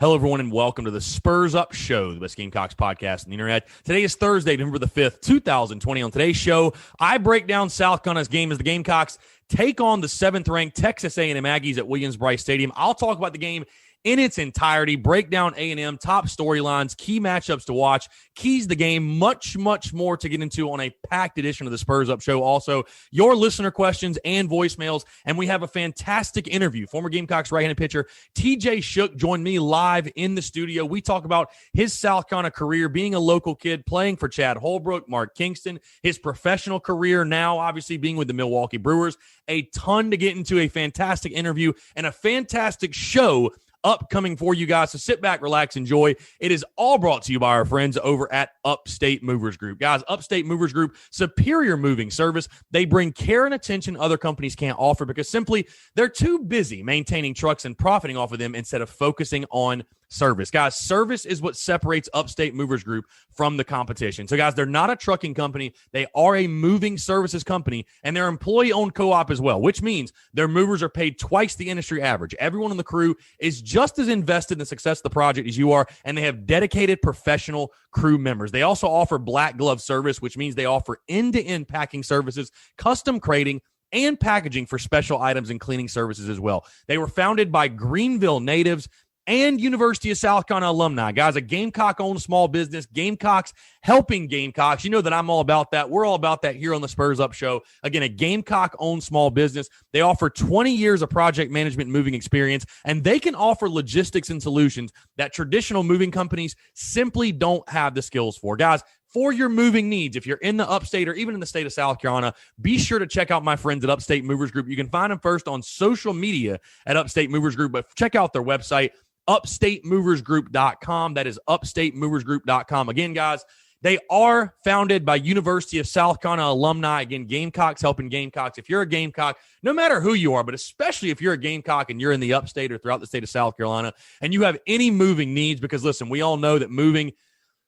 Hello, everyone, and welcome to the Spurs Up Show, the best Gamecocks podcast on the internet. Today is Thursday, November the 5th, 2020. On today's show, I break down South Carolina's game as the Gamecocks take on the 7th-ranked Texas A&M Aggies at Williams-Brice Stadium. I'll talk about the game in its entirety, break down A&M, top storylines, key matchups to watch, keys to the game, much more to get into on a packed edition of the Spurs Up Show. Also, your listener questions and voicemails, and we have a fantastic interview. Former Gamecocks right-handed pitcher TJ Shook joined me live in the studio. We talk about his South Carolina career, being a local kid, playing for Chad Holbrook, Mark Kingston, his professional career now, obviously being with the Milwaukee Brewers. A ton to get into, a fantastic interview, and a fantastic show upcoming for you guys. So sit back, relax, enjoy. It is all brought to you by our friends over at Upstate Movers Group. Guys, Upstate Movers Group, superior moving service. They bring care and attention other companies can't offer because simply they're too busy maintaining trucks and profiting off of them instead of focusing on service. Guys, service is what separates Upstate Movers Group from the competition. So guys, they're not a trucking company. They are a moving services company, and they're employee-owned co-op as well, which means their movers are paid twice the industry average. Everyone on the crew is just as invested in the success of the project as you are, and they have dedicated professional crew members. They also offer black glove service, which means they offer end-to-end packing services, custom crating, and packaging for special items and cleaning services as well. They were founded by Greenville natives and University of South Carolina alumni. Guys, a Gamecock-owned small business, Gamecocks helping Gamecocks. You know that I'm all about that. We're all about that here on the Spurs Up Show. Again, a Gamecock-owned small business. They offer 20 years of project management and moving experience, and they can offer logistics and solutions that traditional moving companies simply don't have the skills for. Guys, for your moving needs, if you're in the upstate or even in the state of South Carolina, be sure to check out my friends at Upstate Movers Group. You can find them first on social media at Upstate Movers Group, but check out their website, upstatemoversgroup.com. That is upstatemoversgroup.com. Again, guys, they are founded by University of South Carolina alumni. Again, Gamecocks helping Gamecocks. If you're a Gamecock, no matter who you are, but especially if you're a Gamecock and you're in the upstate or throughout the state of South Carolina and you have any moving needs, because listen, we all know that moving,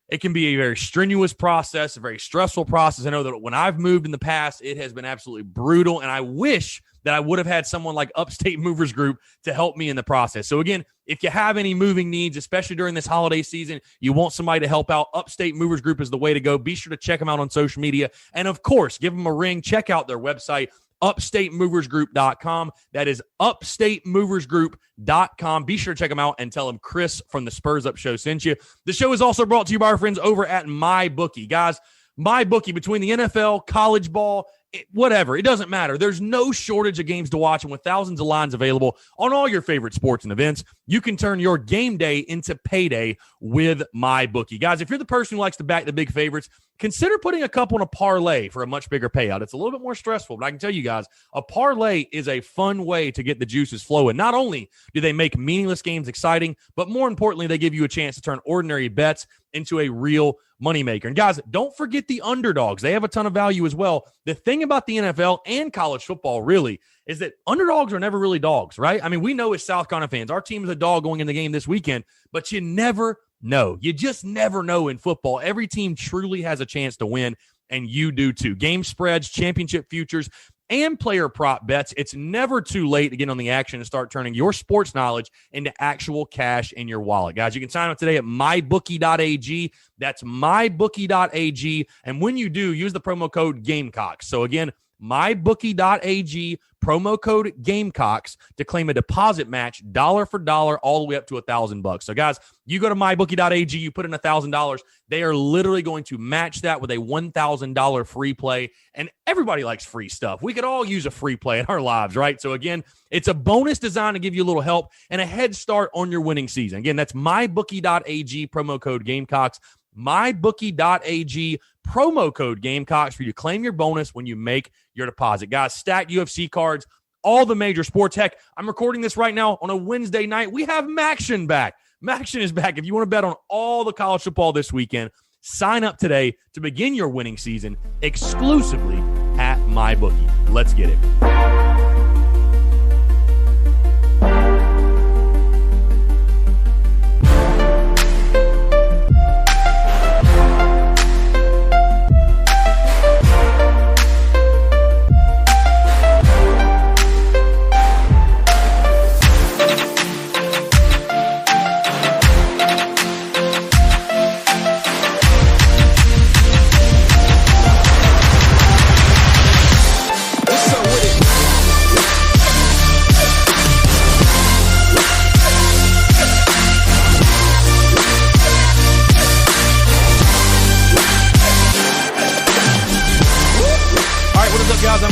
it can be a very strenuous process, a very stressful process. I know that when I've moved in the past, it has been absolutely brutal, and I wish that I would have had someone like Upstate Movers Group to help me in the process. So again, if you have any moving needs, especially during this holiday season, you want somebody to help out, Upstate Movers Group is the way to go. Be sure to check them out on social media. And of course, give them a ring. Check out their website, upstatemoversgroup.com. That is upstatemoversgroup.com. Be sure to check them out and tell them Chris from the Spurs Up Show sent you. The show is also brought to you by our friends over at MyBookie. Guys, MyBookie, between the NFL, college ball, whatever, it doesn't matter. There's no shortage of games to watch, and with thousands of lines available on all your favorite sports and events, you can turn your game day into payday with MyBookie. Guys, if you're the person who likes to back the big favorites, consider putting a couple in a parlay for a much bigger payout. It's a little bit more stressful, but I can tell you guys, a parlay is a fun way to get the juices flowing. Not only do they make meaningless games exciting, but more importantly, they give you a chance to turn ordinary bets into a real moneymaker. And guys, don't forget the underdogs. They have a ton of value as well. The thing about the NFL and college football really is that underdogs are never really dogs, right? I mean, we know as South Carolina fans, our team is a dog going in the game this weekend, but you never know. You just never know in football. Every team truly has a chance to win, and you do too. Game spreads, championship futures, and player prop bets. It's never too late to get on the action and start turning your sports knowledge into actual cash in your wallet. Guys, you can sign up today at mybookie.ag. That's mybookie.ag. And when you do, use the promo code Gamecocks. So again, mybookie.ag, promo code Gamecocks to claim a deposit match dollar for dollar all the way up to $1,000. So guys, you go to mybookie.ag, you put in $1,000, they are literally going to match that with a $1,000 free play. And everybody likes free stuff. We could all use a free play in our lives, right? So again, it's a bonus designed to give you a little help and a head start on your winning season. Again, that's mybookie.ag, promo code Gamecocks. mybookie.ag, promo code Gamecocks for you to claim your bonus when you make your deposit. Guys, stacked UFC cards, all the major sports. Heck, I'm recording this right now on a Wednesday night. We have Maction back. Maction is back. If you want to bet on all the college football this weekend, sign up today to begin your winning season exclusively at MyBookie. Let's get it.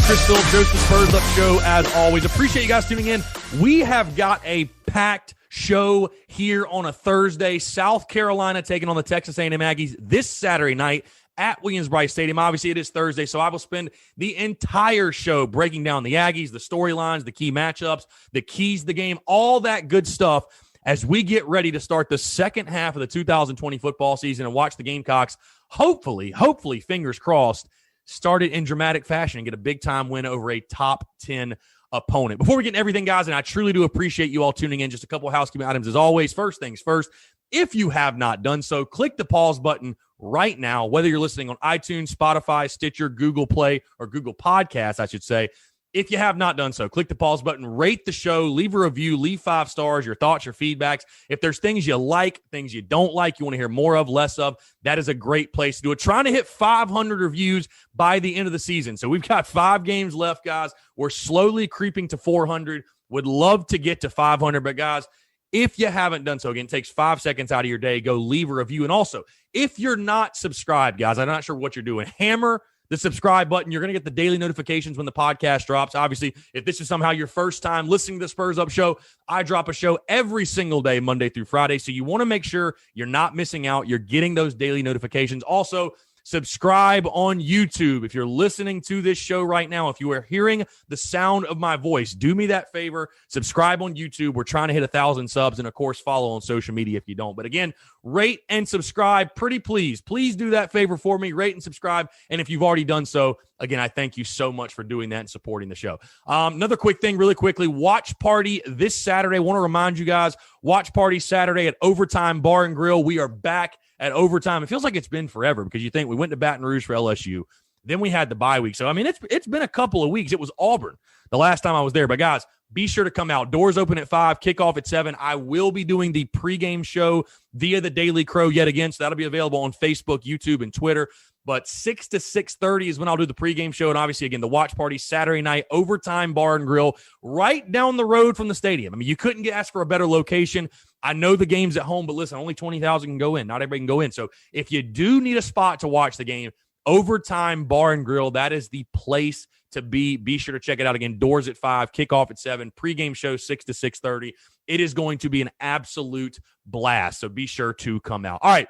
Chris Phillips, host of the Spurs Up Show, as always. Appreciate you guys tuning in. We have got a packed show here on a Thursday. South Carolina taking on the Texas A&M Aggies this Saturday night at Williams-Brice Stadium. Obviously, it is Thursday, so I will spend the entire show breaking down the Aggies, the storylines, the key matchups, the keys to the game, all that good stuff as we get ready to start the second half of the 2020 football season and watch the Gamecocks, hopefully, fingers crossed, start it in dramatic fashion and get a big-time win over a top 10 opponent. Before we get into everything, guys, and I truly do appreciate you all tuning in, just a couple of housekeeping items as always. First things first, if you have not done so, click the pause button right now, whether you're listening on iTunes, Spotify, Stitcher, Google Play, or Google Podcasts, I should say. If you have not done so, click the pause button, rate the show, leave a review, leave 5 stars, your thoughts, your feedbacks. If there's things you like, things you don't like, you want to hear more of, less of, that is a great place to do it. Trying to hit 500 reviews by the end of the season. So we've got 5 games left, guys. We're slowly creeping to 400. Would love to get to 500, but guys, if you haven't done so, again, it takes 5 seconds out of your day. Go leave a review. And also, if you're not subscribed, guys, I'm not sure what you're doing, hammer the subscribe button. You're going to get the daily notifications when the podcast drops. Obviously, if this is somehow your first time listening to the Spurs Up Show, I drop a show every single day, Monday through Friday. So you want to make sure you're not missing out. You're getting those daily notifications. Also, subscribe on YouTube. If you're listening to this show right now, if you are hearing the sound of my voice, do me that favor. Subscribe on YouTube. We're trying to hit 1,000 subs. And, of course, follow on social media if you don't. But, again, rate and subscribe. Pretty please. Please do that favor for me. Rate and subscribe. And if you've already done so, again, I thank you so much for doing that and supporting the show. Another quick thing really quickly, watch party this Saturday. I want to remind you guys, watch party Saturday at Overtime Bar and Grill. We are back at Overtime. It feels like it's been forever because you think we went to Baton Rouge for LSU. Then we had the bye week. So, I mean, it's been a couple of weeks. It was Auburn the last time I was there. But, guys, be sure to come out. Doors open at 5, kickoff at 7. I will be doing the pregame show via the Daily Crow yet again. So that'll be available on Facebook, YouTube, and Twitter. But 6 to 6:30 is when I'll do the pregame show. And obviously, again, the watch party Saturday night, Overtime Bar and Grill, right down the road from the stadium. I mean, you couldn't ask for a better location. I know the game's at home, but listen, only 20,000 can go in. Not everybody can go in. So if you do need a spot to watch the game, Overtime Bar and Grill, that is the place to be. Be sure to check it out. Again, doors at 5, kickoff at 7, pregame show 6 to 6:30. It is going to be an absolute blast. So be sure to come out. All right.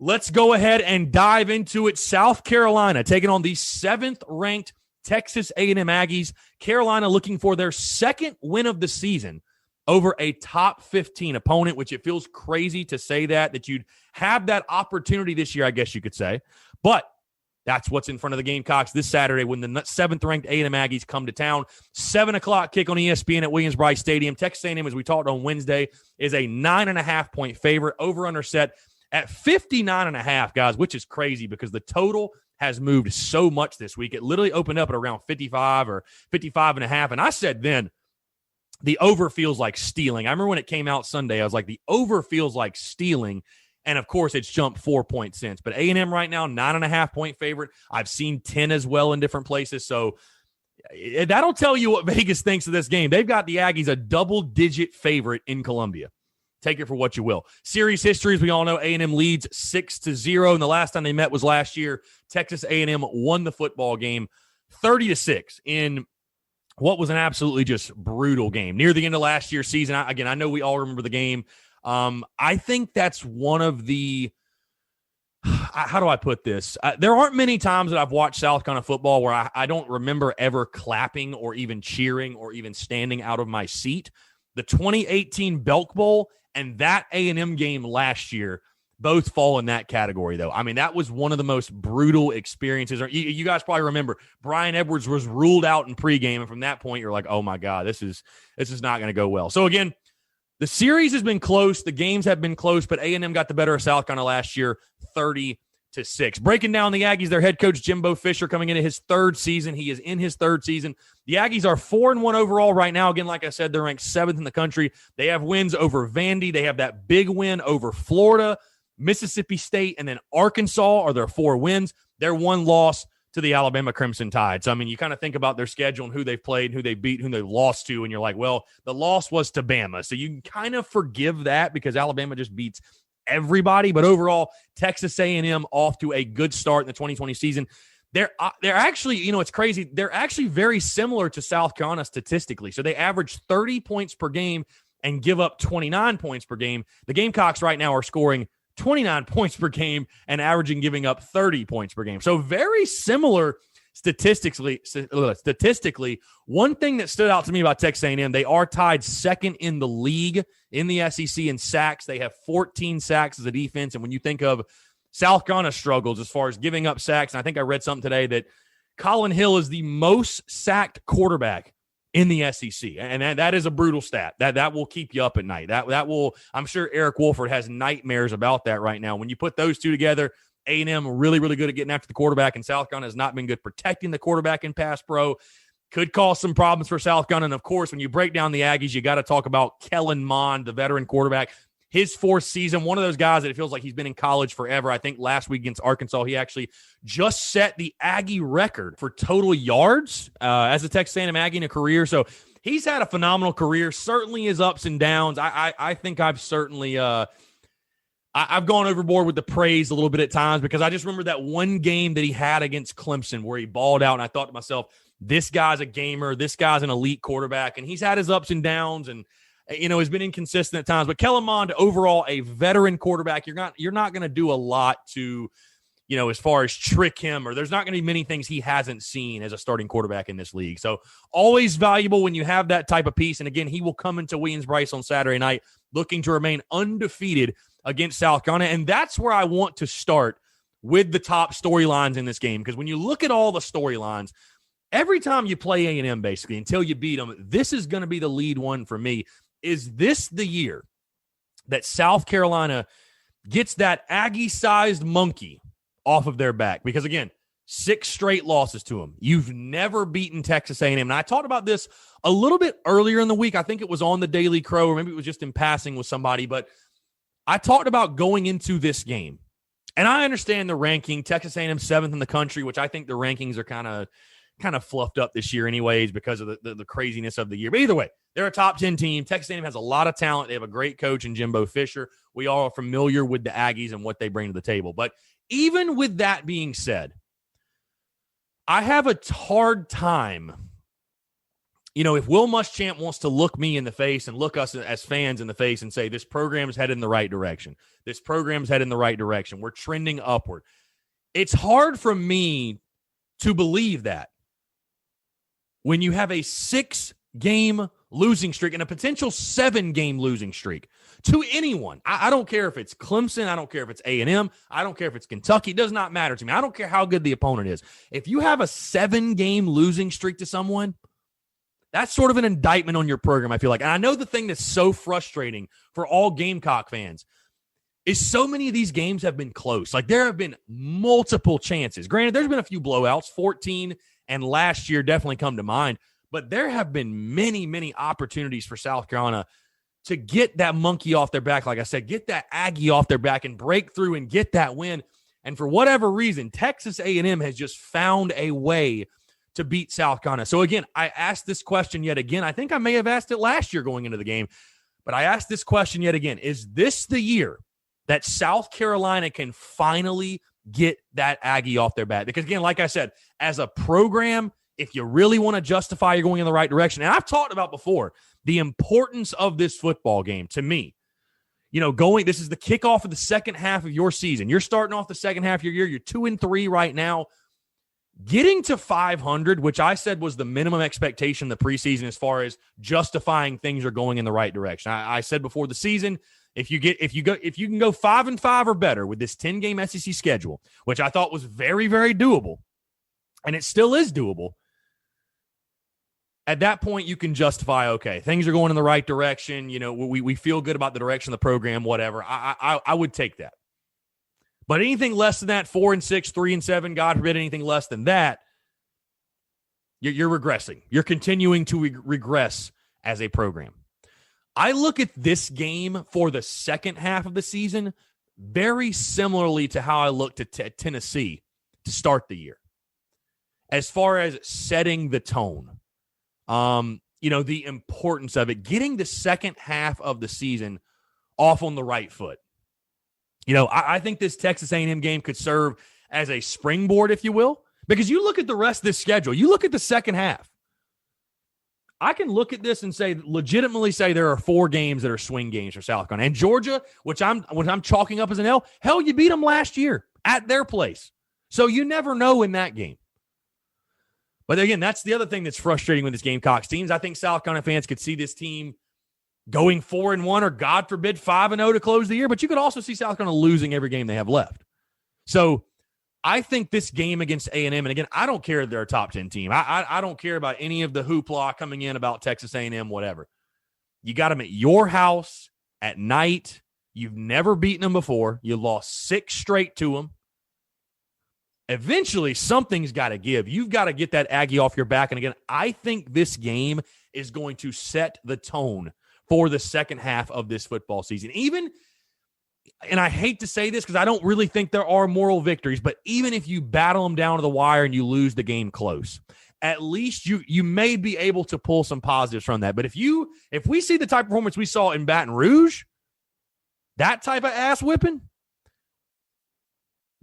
Let's go ahead and dive into it. South Carolina taking on the 7th-ranked Texas A&M Aggies. Carolina looking for their second win of the season over a top 15 opponent, which it feels crazy to say that you'd have that opportunity this year, I guess you could say. But that's what's in front of the Gamecocks this Saturday when the 7th-ranked A&M Aggies come to town. 7 o'clock kick on ESPN at Williams-Brice Stadium. Texas A&M, as we talked on Wednesday, is a 9.5-point favorite. Over-under set at 59.5, guys, which is crazy because the total has moved so much this week. It literally opened up at around 55 or 55.5. And I said then, the over feels like stealing. I remember when it came out Sunday, I was like, the over feels like stealing. And, of course, it's jumped 4 points since. But A&M right now, 9.5-point favorite. I've seen 10 as well in different places. So that'll tell you what Vegas thinks of this game. They've got the Aggies a double-digit favorite in Columbia. Take it for what you will. Series history, as we all know, A&M leads 6-0, and the last time they met was last year. Texas A&M won the football game 30-6 in what was an absolutely just brutal game. Near the end of last year's season, I know we all remember the game. I think that's one of the how do I put this? There aren't many times that I've watched South Carolina football where I don't remember ever clapping or even cheering or even standing out of my seat. The 2018 Belk Bowl and that A&M game last year both fall in that category, though. I mean, that was one of the most brutal experiences. You guys probably remember Brian Edwards was ruled out in pregame, and from that point, you're like, oh, my God, this is not going to go well. So, again, the series has been close. The games have been close, but A&M got the better of South Carolina last year, 30-6. Breaking down the Aggies, their head coach, Jimbo Fisher, coming into his 3rd season. He is in his 3rd season. The Aggies are 4-1 overall right now. Again, like I said, they're ranked 7th in the country. They have wins over Vandy. They have that big win over Florida, Mississippi State, and then Arkansas are their 4 wins. Their 1 loss to the Alabama Crimson Tide. So, I mean, you kind of think about their schedule and who they've played, who they beat, who they lost to, and you're like, well, the loss was to Bama. So you can kind of forgive that because Alabama just beats everybody. But overall, Texas A&M off to a good start in the 2020 season. They're actually, it's crazy. They're actually very similar to South Carolina statistically. So they average 30 points per game and give up 29 points per game. The Gamecocks right now are scoring 29 points per game and averaging giving up 30 points per game. So very similar statistically. One thing that stood out to me about Texas A&M, they are tied second in the league in the SEC in sacks. They have 14 sacks as a defense. And when you think of South Carolina struggles as far as giving up sacks, and I think I read something today that Colin Hill is the most sacked quarterback in the SEC. And that is a brutal stat. That will keep you up at night. That will, I'm sure Eric Wolford has nightmares about that right now. When you put those two together, A&M really, really good at getting after the quarterback, and South Carolina has not been good protecting the quarterback in pass pro. Could cause some problems for South Carolina. And, of course, when you break down the Aggies, you got to talk about Kellen Mond, the veteran quarterback. His fourth season, one of those guys that it feels like he's been in college forever. I think last week against Arkansas, he actually just set the Aggie record for total yards as a Texas A&M Aggie in a career. So he's had a phenomenal career, certainly his ups and downs. I think I've certainly I've gone overboard with the praise a little bit at times, because I just remember that one game that he had against Clemson where he balled out, and I thought to myself, this guy's a gamer, this guy's an elite quarterback, and he's had his ups and downs, and has been inconsistent at times. But Kellen Mond, overall, a veteran quarterback. You're not going to do a lot to, as far as trick him, or there's not going to be many things he hasn't seen as a starting quarterback in this league. So always valuable when you have that type of piece. And again, he will come into Williams-Brice on Saturday night looking to remain undefeated against South Carolina. And that's where I want to start with the top storylines in this game. Because when you look at all the storylines, every time you play A&M, basically, until you beat them, this is going to be the lead one for me. Is this the year that South Carolina gets that Aggie-sized monkey off of their back? Because, again, 6 straight losses to them. You've never beaten Texas A&M. And I talked about this a little bit earlier in the week. I think it was on the Daily Crow, or maybe it was just in passing with somebody. But I talked about going into this game. And I understand the ranking. Texas A&M 7th in the country, which I think the rankings are kind of fluffed up this year anyways because of the craziness of the year. But either way, they're a top 10 team. Texas A&M has a lot of talent. They have a great coach in Jimbo Fisher. We all are familiar with the Aggies and what they bring to the table. But even with that being said, I have a hard time, if Will Muschamp wants to look me in the face and look us as fans in the face and say, this program is headed in the right direction. This program is headed in the right direction. We're trending upward. It's hard for me to believe that when you have a 6-game losing streak and a potential 7-game losing streak to anyone. I don't care if it's Clemson. I don't care if it's A&M. I don't care if it's Kentucky. It does not matter to me. I don't care how good the opponent is. If you have a 7-game losing streak to someone, that's sort of an indictment on your program, I feel like. And I know the thing that's so frustrating for all Gamecock fans is so many of these games have been close. Like, there have been multiple chances. Granted, there's been a few blowouts. 14 and last year definitely come to mind. But there have been many, many opportunities for South Carolina to get that monkey off their back. Like I said, get that Aggie off their back and break through and get that win. And for whatever reason, Texas A&M has just found a way to beat South Carolina. So again, I asked this question yet again. I think I may have asked it last year going into the game, but I asked this question yet again. Is this the year that South Carolina can finally get that Aggie off their back? Because again, like I said, as a program, if you really want to justify you're going in the right direction, and I've talked about before the importance of this football game to me. This is the kickoff of the second half of your season. You're starting off the second half of your year. You're 2-3 right now. Getting to 500, which I said was the minimum expectation in the preseason as far as justifying things are going in the right direction. I said before the season, if you can go 5-5 or better with this 10-game SEC schedule, which I thought was very, very doable, and it still is doable, at that point you can justify, okay, things are going in the right direction. We feel good about the direction of the program, whatever. I would take that. But anything less than that, 4-6, 3-7, God forbid anything less than that, you're regressing. You're continuing to regress as a program. I look at this game for the second half of the season very similarly to how I looked at Tennessee to start the year. As far as setting the tone, the importance of it, getting the second half of the season off on the right foot. I think this Texas A&M game could serve as a springboard, if you will, Because you look at the rest of this schedule, you look at the second half. I can look at this and legitimately say there are 4 games that are swing games for South Carolina. And Georgia, which I'm chalking up as an L, hell, you beat them last year at their place. So you never know in that game. But again, that's the other thing that's frustrating with this Gamecocks teams. I think South Carolina fans could see this team going 4-1 or, God forbid, 5-0 to close the year. But you could also see South Carolina losing every game they have left. So I think this game against A&M, and again, I don't care if they're a top 10 team. I don't care about any of the hoopla coming in about Texas A&M, whatever. You got them at your house at night. You've never beaten them before. You lost 6 straight to them. Eventually, something's got to give. You've got to get that Aggie off your back. And again, I think this game is going to set the tone for the second half of this football season. Even, and I hate to say this because I don't really think there are moral victories, but even if you battle them down to the wire and you lose the game close, at least you may be able to pull some positives from that. But if we see the type of performance we saw in Baton Rouge, that type of ass whipping,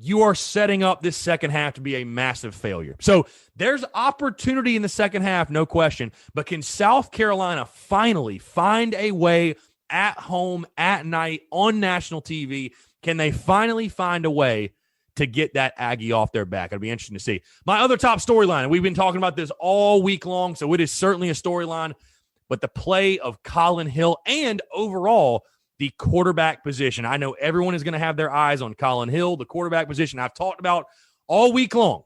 you are setting up this second half to be a massive failure. So there's opportunity in the second half, no question. But can South Carolina finally find a way at home, at night, on national TV? Can they finally find a way to get that Aggie off their back? It'll be interesting to see. My other top storyline, and we've been talking about this all week long, so it is certainly a storyline, but the play of Colin Hill and overall the quarterback position. I know everyone is going to have their eyes on Colin Hill, the quarterback position I've talked about all week long.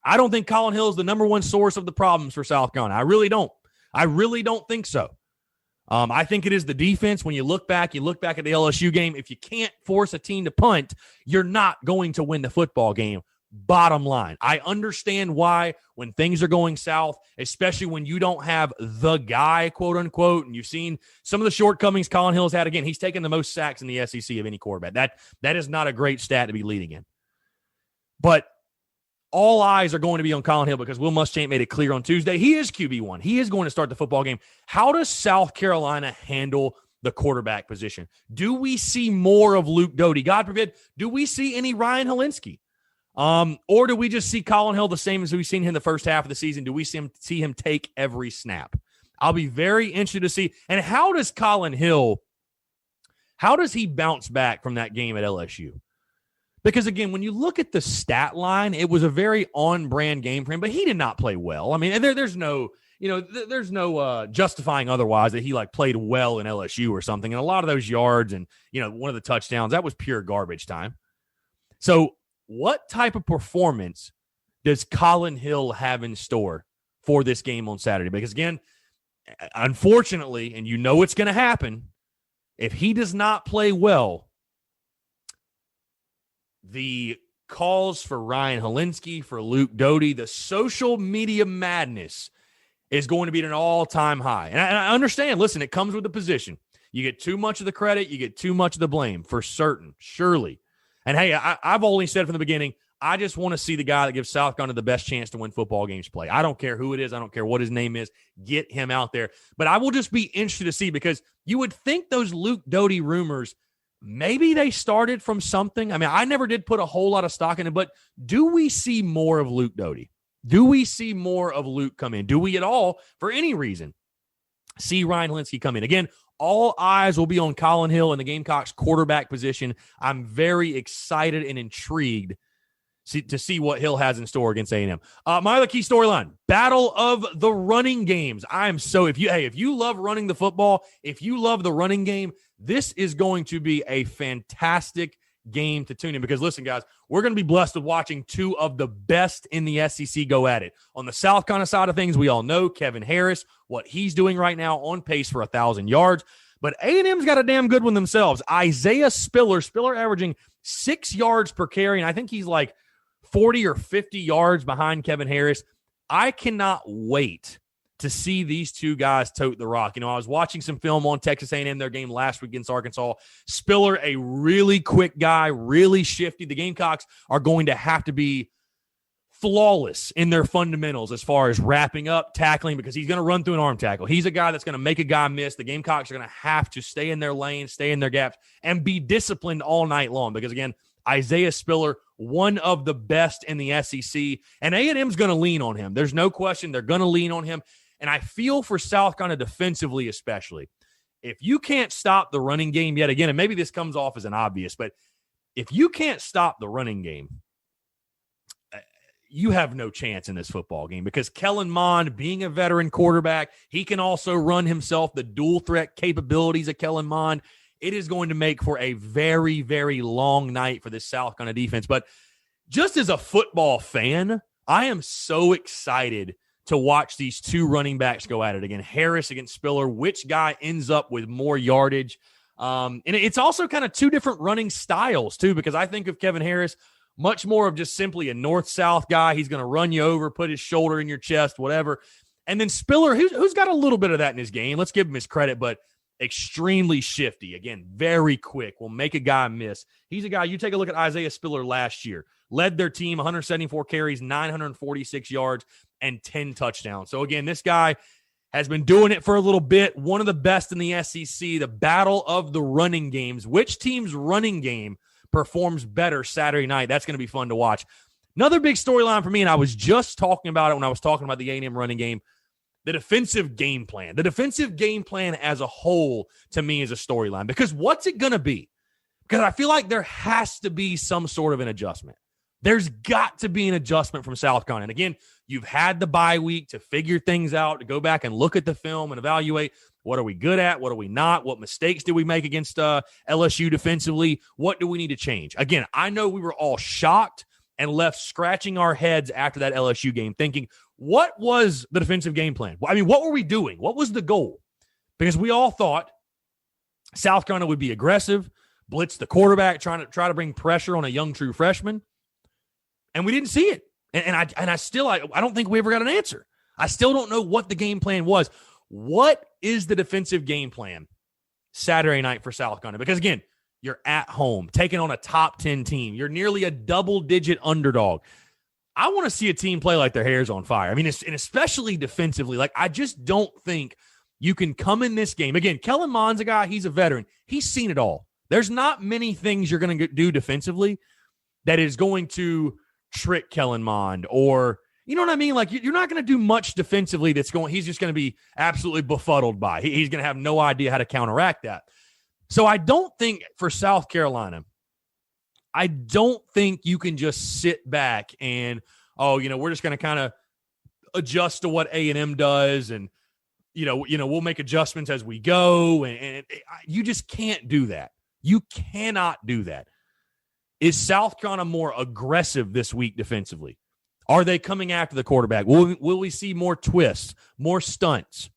I don't think Colin Hill is the number one source of the problems for South Carolina. I really don't. I really don't think so. I think it is the defense. When you look back at the LSU game, if you can't force a team to punt, you're not going to win the football game. Bottom line, I understand why when things are going south, especially when you don't have the guy, quote unquote, and you've seen some of the shortcomings Colin Hill's had. Again, he's taken the most sacks in the SEC of any quarterback. That is not a great stat to be leading in. But all eyes are going to be on Colin Hill because Will Muschamp made it clear on Tuesday he is QB1. He is going to start the football game. How does South Carolina handle the quarterback position? Do we see more of Luke Doty? God forbid, do we see any Ryan Helinski? Or do we just see Colin Hill the same as we've seen him the first half of the season? Do we see him take every snap? I'll be very interested to see. And how does Colin Hill, how does he bounce back from that game at LSU? Because, again, when you look at the stat line, it was a very on-brand game for him, but he did not play well. I mean, there's no justifying otherwise that he, played well in LSU or something. And a lot of those yards and, one of the touchdowns, that was pure garbage time. So what type of performance does Colin Hill have in store for this game on Saturday? Because, again, unfortunately, and it's going to happen, if he does not play well, the calls for Ryan Helinski, for Luke Doty, the social media madness is going to be at an all-time high. And I understand, listen, it comes with the position. You get too much of the credit, you get too much of the blame, for certain, surely. And, hey, I've only said from the beginning, I just want to see the guy that gives South Carolina the best chance to win football games play. I don't care who it is. I don't care what his name is. Get him out there. But I will just be interested to see, because you would think those Luke Doty rumors, maybe they started from something. I mean, I never did put a whole lot of stock in it, but do we see more of Luke Doty? Do we see more of Luke come in? Do we at all, for any reason, see Ryan Helinski come in? Again, all eyes will be on Colin Hill in the Gamecocks quarterback position. I'm very excited and intrigued to see what Hill has in store against A&M. My other key storyline, battle of the running games. If you love running the football, if you love the running game, this is going to be a fantastic game to tune in, because listen, guys, we're going to be blessed with watching two of the best in the SEC go at it. On the South Carolina side of things, we all know Kevin Harris, what he's doing right now, on pace for 1,000 yards. But A&M's got a damn good one themselves. Isaiah Spiller averaging 6 yards per carry, and I think he's 40 or 50 yards behind Kevin Harris. I cannot wait to see these two guys tote the rock. I was watching some film on Texas A&M, their game last week against Arkansas. Spiller, a really quick guy, really shifty. The Gamecocks are going to have to be flawless in their fundamentals as far as wrapping up, tackling, because he's going to run through an arm tackle. He's a guy that's going to make a guy miss. The Gamecocks are going to have to stay in their lane, stay in their gaps, and be disciplined all night long, because, again, Isaiah Spiller, one of the best in the SEC, and A&M's going to lean on him. There's no question they're going to lean on him, and I feel for South Carolina defensively especially. If you can't stop the running game yet again, and maybe this comes off as an obvious, but if you can't stop the running game, you have no chance in this football game because Kellen Mond, being a veteran quarterback, he can also run himself, the dual threat capabilities of Kellen Mond. It is going to make for a very, very long night for this South Carolina defense. But just as a football fan, I am so excited to watch these two running backs go at it again. Harris against Spiller, which guy ends up with more yardage. And it's also kind of two different running styles, too, because I think of Kevin Harris much more of just simply a north-south guy. He's going to run you over, put his shoulder in your chest, whatever. And then Spiller, who's got a little bit of that in his game. Let's give him his credit, but extremely shifty. Again, very quick. Will make a guy miss. He's a guy, you take a look at Isaiah Spiller last year. Led their team 174 carries, 946 yards, and 10 touchdowns. So, again, this guy has been doing it for a little bit. One of the best in the SEC. The battle of the running games. Which team's running game performs better Saturday night? That's going to be fun to watch. Another big storyline for me, and I was just talking about it when I was talking about the A&M running game, the defensive game plan. The defensive game plan as a whole, to me, is a storyline. Because what's it going to be? Because I feel like there has to be some sort of an adjustment. There's got to be an adjustment from South Carolina. And again, you've had the bye week to figure things out, to go back and look at the film and evaluate what are we good at, what are we not, what mistakes did we make against LSU defensively, what do we need to change? Again, I know we were all shocked and left scratching our heads after that LSU game thinking, what was the defensive game plan? I mean, what were we doing? What was the goal? Because we all thought South Carolina would be aggressive, blitz the quarterback, try to bring pressure on a young true freshman, and we didn't see it. And I don't think we ever got an answer. I still don't know what the game plan was. What is the defensive game plan Saturday night for South Carolina? Because again, you're at home, taking on a top 10 team. You're nearly a double-digit underdog. I want to see a team play like their hair's on fire. I mean, and especially defensively. Like, I just don't think you can come in this game. Again, Kellen Mond's a guy, he's a veteran. He's seen it all. There's not many things you're going to do defensively that is going to trick Kellen Mond, or, you know what I mean? Like, you're not going to do much defensively he's just going to be absolutely befuddled by. He's going to have no idea how to counteract that. So I don't think for South Carolina, I don't think you can just sit back and, we're just going to kind of adjust to what A&M does, and we'll make adjustments as we go, and you just can't do that. You cannot do that. Is South Carolina more aggressive this week defensively? Are they coming after the quarterback? Will we see more twists, more stunts,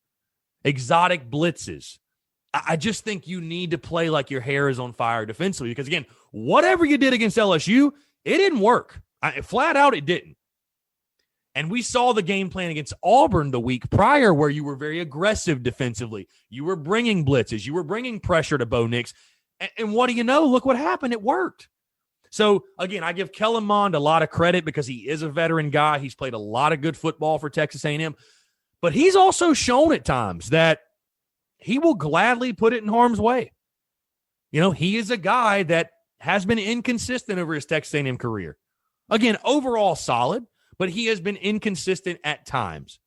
exotic blitzes? I just think you need to play like your hair is on fire defensively, because, again, whatever you did against LSU, it didn't work. Flat out, it didn't. And we saw the game plan against Auburn the week prior, where you were very aggressive defensively. You were bringing blitzes. You were bringing pressure to Bo Nix. And what do you know? Look what happened. It worked. So, again, I give Kellen Mond a lot of credit because he is a veteran guy. He's played a lot of good football for Texas A&M. But he's also shown at times that he will gladly put it in harm's way. He is a guy that has been inconsistent over his Texas A&M career. Again, overall solid, but he has been inconsistent at times.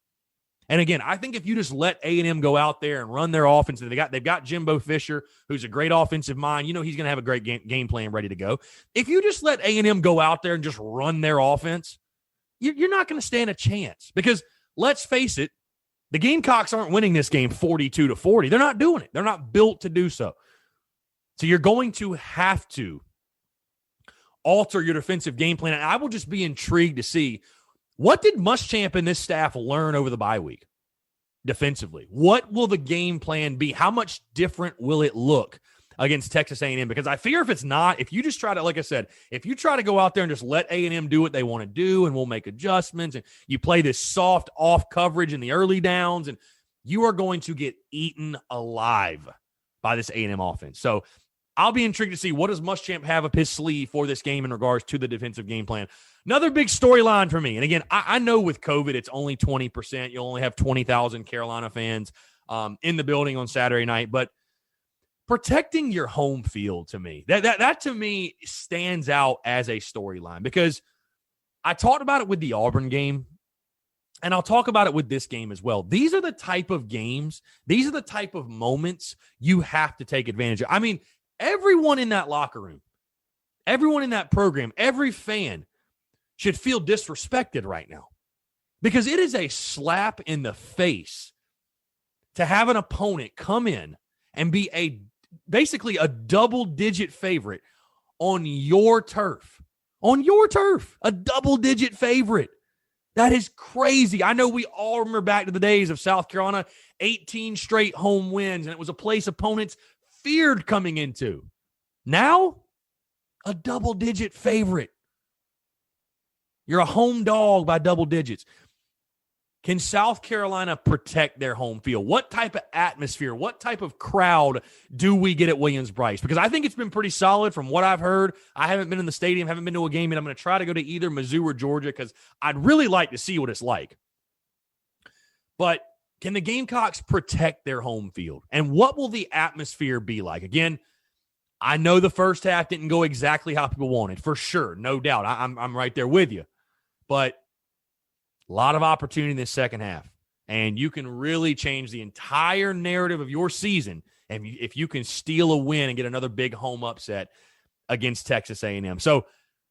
And again, I think if you just let A&M go out there and run their offense, they've got Jimbo Fisher, who's a great offensive mind. He's going to have a great game plan ready to go. If you just let A&M go out there and just run their offense, you're not going to stand a chance. Because let's face it, the Gamecocks aren't winning this game 42-40. They're not doing it. They're not built to do so. So you're going to have to alter your defensive game plan. And I will just be intrigued to see, what did Muschamp and this staff learn over the bye week defensively? What will the game plan be? How much different will it look against Texas A&M? Because I fear if you just try to, like I said, if you try to go out there and just let A&M do what they want to do, and we'll make adjustments, and you play this soft off coverage in the early downs, and you are going to get eaten alive by this A&M offense. So I'll be intrigued to see, what does Muschamp have up his sleeve for this game in regards to the defensive game plan. Another big storyline for me, and again, I know with COVID, it's only 20%. You'll only have 20,000 Carolina fans in the building on Saturday night, but protecting your home field to me, that to me stands out as a storyline, because I talked about it with the Auburn game, and I'll talk about it with this game as well. These are the type of games, these are the type of moments you have to take advantage of. I mean, everyone in that locker room, everyone in that program, every fan should feel disrespected right now, because it is a slap in the face to have an opponent come in and be basically a double-digit favorite on your turf. On your turf, a double-digit favorite. That is crazy. I know we all remember back to the days of South Carolina, 18 straight home wins, and it was a place opponents feared coming into. Now, a double-digit favorite. You're a home dog by double digits. Can South Carolina protect their home field? What type of atmosphere, what type of crowd do we get at Williams-Brice? Because I think it's been pretty solid from what I've heard. I haven't been in the stadium, haven't been to a game yet. I'm going to try to go to either Mizzou or Georgia because I'd really like to see what it's like. But can the Gamecocks protect their home field? And what will the atmosphere be like? Again, I know the first half didn't go exactly how people wanted, for sure, no doubt. I'm right there with you. But a lot of opportunity in this second half, and you can really change the entire narrative of your season if you can steal a win and get another big home upset against Texas A&M. So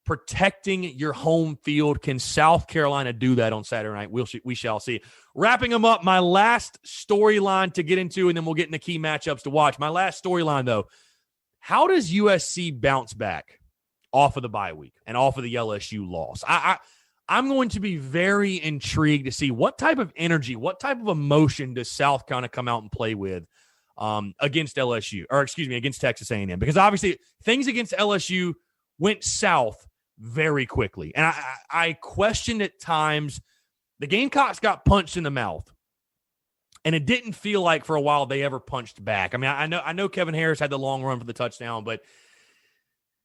protecting your home field, can South Carolina do that on Saturday night? We shall see. Wrapping them up, my last storyline to get into, and then we'll get into key matchups to watch. My last storyline, though, how does USC bounce back off of the bye week and off of the LSU loss? I'm going to be very intrigued to see what type of energy, what type of emotion does South Carolina come out and play with against against Texas A&M, because obviously things against LSU went south very quickly. And I questioned at times, the Gamecocks got punched in the mouth, and it didn't feel like for a while they ever punched back. I mean, I know Kevin Harris had the long run for the touchdown, but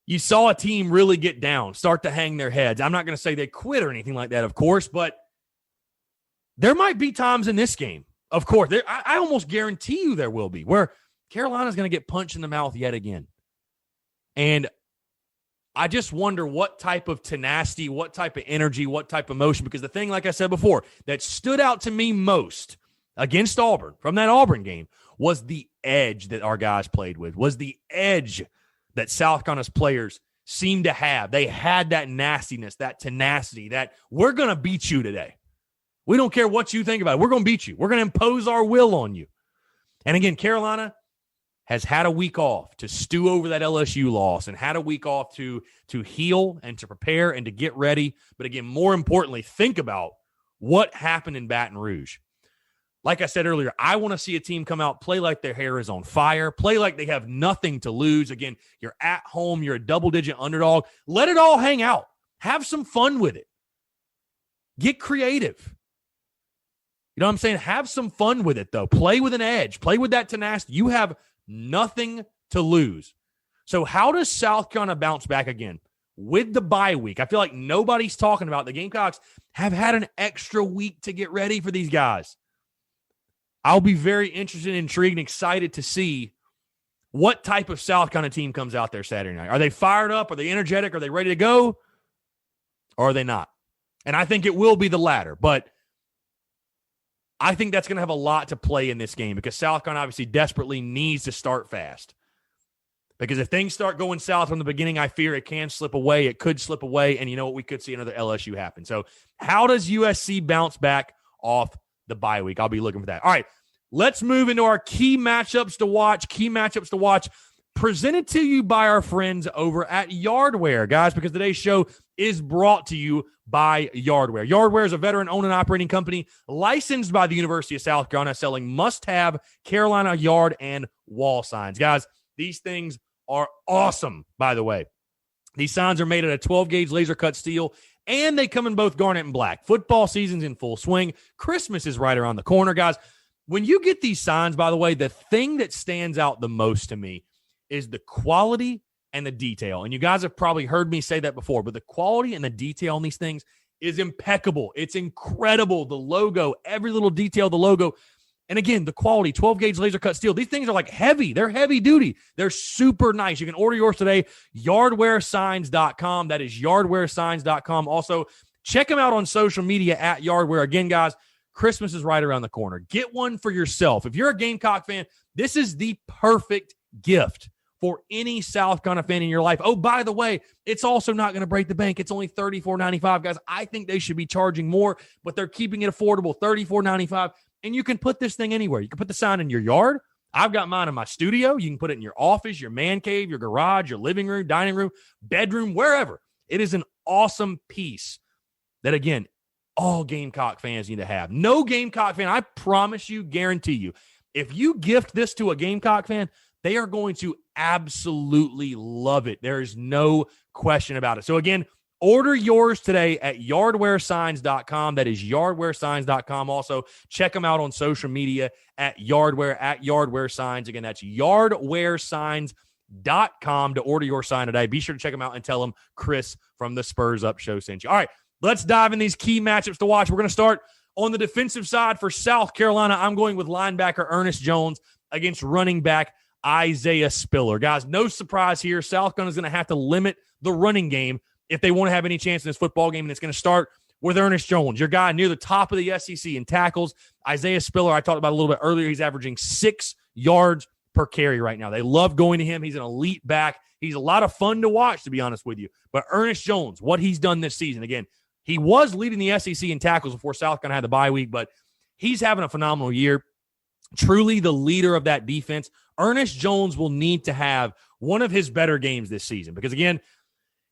you saw a team really get down, start to hang their heads. I'm not going to say they quit or anything like that, of course, but there might be times in this game, of course, I almost guarantee you there will be, where Carolina's going to get punched in the mouth yet again. And I just wonder what type of tenacity, what type of energy, what type of emotion, because the thing, like I said before, that stood out to me most against Auburn from that Auburn game was the edge that our guys played with, was the edge that South Carolina's players seemed to have. They had that nastiness, that tenacity, that we're going to beat you today. We don't care what you think about it. We're going to beat you. We're going to impose our will on you. And again, Carolina has had a week off to stew over that LSU loss and had a week off to heal and to prepare and to get ready. But again, more importantly, think about what happened in Baton Rouge. Like I said earlier, I want to see a team come out, play like their hair is on fire, play like they have nothing to lose. Again, you're at home, you're a double-digit underdog. Let it all hang out. Have some fun with it. Get creative. You know what I'm saying? Have some fun with it, though. Play with an edge. Play with that tenacity. You have nothing to lose. So how does South Carolina bounce back again? With the bye week, I feel like nobody's talking about the Gamecocks have had an extra week to get ready for these guys. I'll be very interested, intrigued, and excited to see what type of South Carolina team comes out there Saturday night. Are they fired up? Are they energetic? Are they ready to go? Or are they not? And I think it will be the latter. But I think that's going to have a lot to play in this game, because South Carolina obviously desperately needs to start fast. Because if things start going south from the beginning, I fear it can slip away. It could slip away, and you know what? We could see another LSU happen. So how does USC bounce back off the bye week? I'll be looking for that. All right, let's move into our key matchups to watch. Presented to you by our friends over at Yardware, guys, because today's show is brought to you by Yardware. Yardware is a veteran-owned and operating company licensed by the University of South Carolina, selling must-have Carolina yard and wall signs. Guys, these things are awesome, by the way. These signs are made out of 12-gauge laser-cut steel, and they come in both garnet and black. Football season's in full swing. Christmas is right around the corner, guys. When you get these signs, by the way, the thing that stands out the most to me is the quality and the detail. And you guys have probably heard me say that before, but the quality and the detail on these things is impeccable. It's incredible. The logo, every little detail of the logo, And again, the quality, 12-gauge laser cut steel. These things are like heavy. They're heavy duty. They're super nice. You can order yours today, yardwaresigns.com. That is yardwaresigns.com. Also, check them out on social media at Yardware. Again, guys, Christmas is right around the corner. Get one for yourself. If you're a Gamecock fan, this is the perfect gift for any South Carolina fan in your life. Oh, by the way, it's also not going to break the bank. It's only $34.95, guys. I think they should be charging more, but they're keeping it affordable, $34.95. And you can put this thing anywhere. You can put the sign in your yard. I've got mine in my studio. You can put it in your office, your man cave, your garage, your living room, dining room, bedroom, wherever. It is an awesome piece that, again, all Gamecock fans need to have. No Gamecock fan, I promise you, guarantee you, if you gift this to a Gamecock fan, they are going to absolutely love it. There is no question about it. So, again, order yours today at yardwaresigns.com. That is yardwaresigns.com. Also, check them out on social media at yardwaresigns. Again, that's yardwaresigns.com to order your sign today. Be sure to check them out and tell them Chris from the Spurs Up Show sent you. All right, let's dive in these key matchups to watch. We're going to start on the defensive side for South Carolina. I'm going with linebacker Ernest Jones against running back Isaiah Spiller. Guys, no surprise here. South Carolina is going to have to limit the running game if they want to have any chance in this football game, and it's going to start with Ernest Jones, your guy near the top of the SEC in tackles. Isaiah Spiller, I talked about a little bit earlier, he's averaging 6 yards per carry right now. They love going to him. He's an elite back. He's a lot of fun to watch, to be honest with you. But Ernest Jones, what he's done this season, again, he was leading the SEC in tackles before South Carolina had the bye week, but he's having a phenomenal year. Truly the leader of that defense. Ernest Jones will need to have one of his better games this season because, again,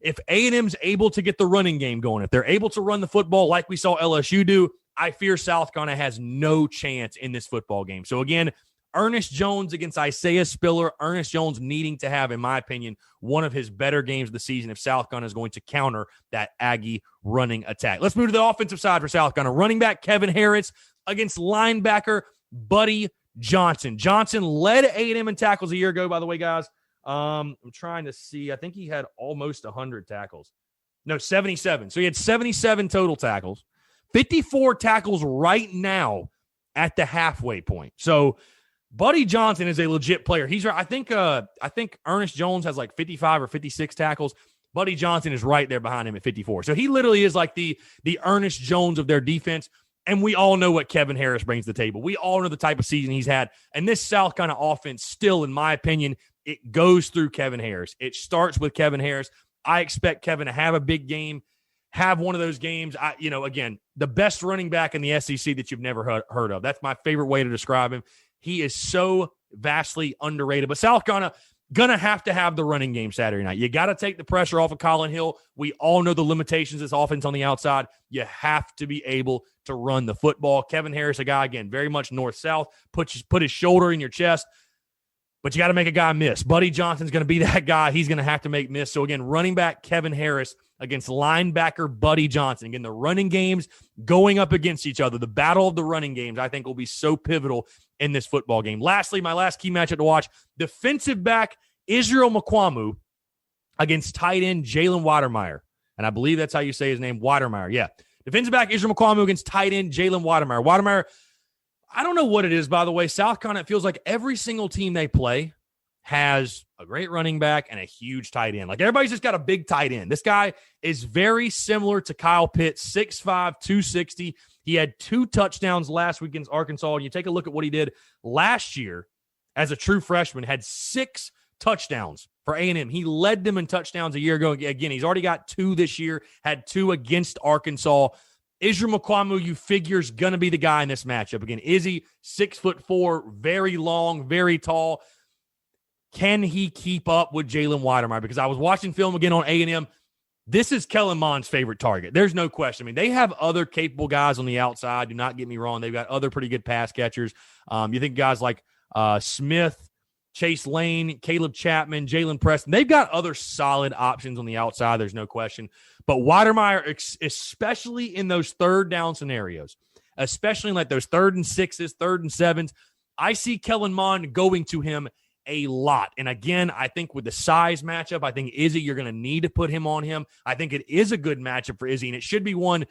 if A&M's able to get the running game going, if they're able to run the football like we saw LSU do, I fear South Carolina has no chance in this football game. So, again, Ernest Jones against Isaiah Spiller. Ernest Jones needing to have, in my opinion, one of his better games of the season if South Carolina is going to counter that Aggie running attack. Let's move to the offensive side for South Carolina. Running back Kevin Harris against linebacker Buddy Johnson. Johnson led A&M in tackles a year ago, by the way, guys. I'm trying to see. I think he had almost 100 tackles. No, 77. So he had 77 total tackles. 54 tackles right now at the halfway point. So Buddy Johnson is a legit player. He's right. I think Ernest Jones has like 55 or 56 tackles. Buddy Johnson is right there behind him at 54. So he literally is like the Ernest Jones of their defense. And we all know what Kevin Harris brings to the table. We all know the type of season he's had. And this South Carolina offense still, in my opinion, it goes through Kevin Harris. It starts with Kevin Harris. I expect Kevin to have a big game, have one of those games. Again, the best running back in the SEC that you've never heard of. That's my favorite way to describe him. He is so vastly underrated. But South Carolina going to have the running game Saturday night. You got to take the pressure off of Colin Hill. We all know the limitations of this offense on the outside. You have to be able to run the football. Kevin Harris, a guy, again, very much north-south, put his shoulder in your chest, but you got to make a guy miss. Buddy Johnson's going to be that guy. He's going to have to make miss. So, again, running back Kevin Harris against linebacker Buddy Johnson. Again, the running games going up against each other. The battle of the running games, I think, will be so pivotal in this football game. Lastly, my last key matchup to watch, defensive back Israel Mukuamu against tight end Jalen Watermeyer. And I believe that's how you say his name, Watermeyer. Yeah. Defensive back Israel Mukuamu against tight end Jalen Watermeyer. Watermeyer, I don't know what it is, by the way. South Carolina, it feels like every single team they play has a great running back and a huge tight end. Like, everybody's just got a big tight end. This guy is very similar to Kyle Pitts, 6'5", 260. He had 2 touchdowns last week against Arkansas. And you take a look at what he did last year as a true freshman, had 6 touchdowns for A&M. He led them in touchdowns a year ago. Again, he's already got 2 this year, had 2 against Arkansas. Israel Mukuamu, you figure, is going to be the guy in this matchup. Again, Izzy, 6'4", very long, very tall. Can he keep up with Jalen Watermeyer? Because I was watching film again on A&M. This is Kellen Mond's favorite target. There's no question. I mean, they have other capable guys on the outside. Do not get me wrong. They've got other pretty good pass catchers. You think guys like Smith, Chase Lane, Caleb Chapman, Jalen Preston, they've got other solid options on the outside. There's no question. But Watermeyer, especially in those third down scenarios, especially in like those 3rd and 6s, 3rd and 7s, I see Kellen Mond going to him a lot. And again, I think with the size matchup, I think Izzy, you're going to need to put him on him. I think it is a good matchup for Izzy, and it should be one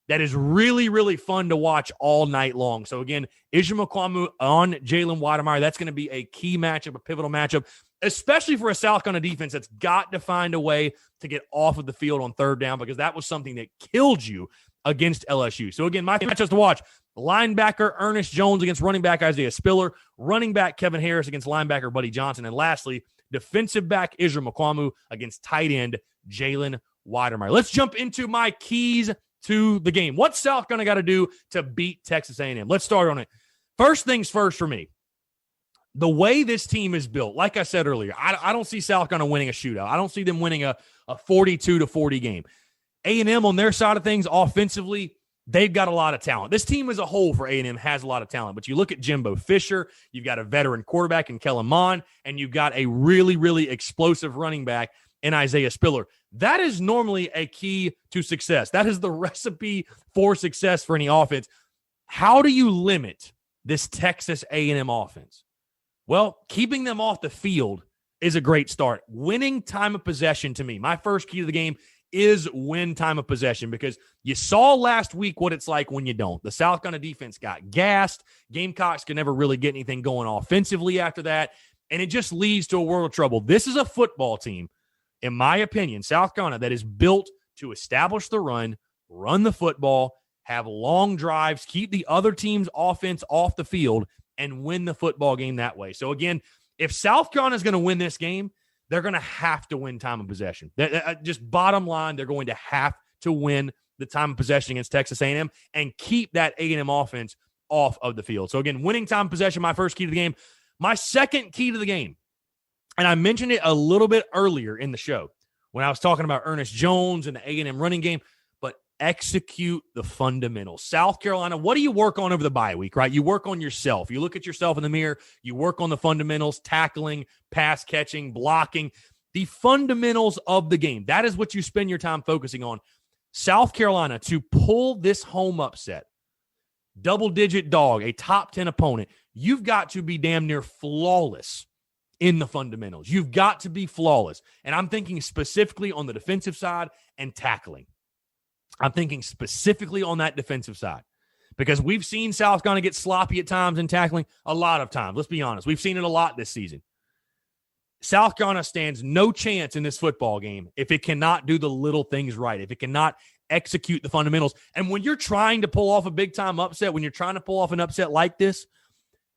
that is really, really fun to watch all night long. So, again, Israel McQuamu on Jalen Weidemeyer. That's going to be a key matchup, a pivotal matchup, especially for a South Carolina defense that's got to find a way to get off of the field on third down, because that was something that killed you against LSU. So, again, my matchups to watch: linebacker Ernest Jones against running back Isaiah Spiller, running back Kevin Harris against linebacker Buddy Johnson, and lastly, defensive back Israel McQuamu against tight end Jalen Weidemeyer. Let's jump into my keys to the game. What's South Carolina got to do to beat Texas A&M? Let's start on it. First things first for me. The way this team is built, like I said earlier, I don't see South Carolina winning a shootout. I don't see them winning a 42-40 game. A&M on their side of things, offensively, they've got a lot of talent. This team as a whole for A&M has a lot of talent. But you look at Jimbo Fisher, you've got a veteran quarterback in Kellen Mond, and you've got a really, really explosive running back in Isaiah Spiller. That is normally a key to success. That is the recipe for success for any offense. How do you limit this Texas A&M offense? Well, keeping them off the field is a great start. Winning time of possession, to me, my first key to the game is win time of possession, because you saw last week what it's like when you don't. The South Carolina defense got gassed. Gamecocks could never really get anything going offensively after that, and it just leads to a world of trouble. This is a football team, in my opinion, South Carolina, that is built to establish the run the football, have long drives, keep the other team's offense off the field, and win the football game that way. So, again, if South Carolina is going to win this game, they're going to have to win time of possession. Just bottom line, they're going to have to win the time of possession against Texas A&M and keep that A&M offense off of the field. So, again, winning time of possession, my first key to the game. My second key to the game, and I mentioned it a little bit earlier in the show when I was talking about Ernest Jones and the A&M running game, but execute the fundamentals. South Carolina, what do you work on over the bye week, right? You work on yourself. You look at yourself in the mirror. You work on the fundamentals, tackling, pass catching, blocking, the fundamentals of the game. That is what you spend your time focusing on. South Carolina, to pull this home upset, double-digit dog, a top 10 opponent, you've got to be damn near flawless in the fundamentals. You've got to be flawless. And I'm thinking specifically on the defensive side and tackling. I'm thinking specifically on that defensive side, because we've seen South Carolina get sloppy at times in tackling, a lot of times. Let's be honest. We've seen it a lot this season. South Carolina stands no chance in this football game if it cannot do the little things right, if it cannot execute the fundamentals. And when you're trying to pull off a big-time upset, when you're trying to pull off an upset like this,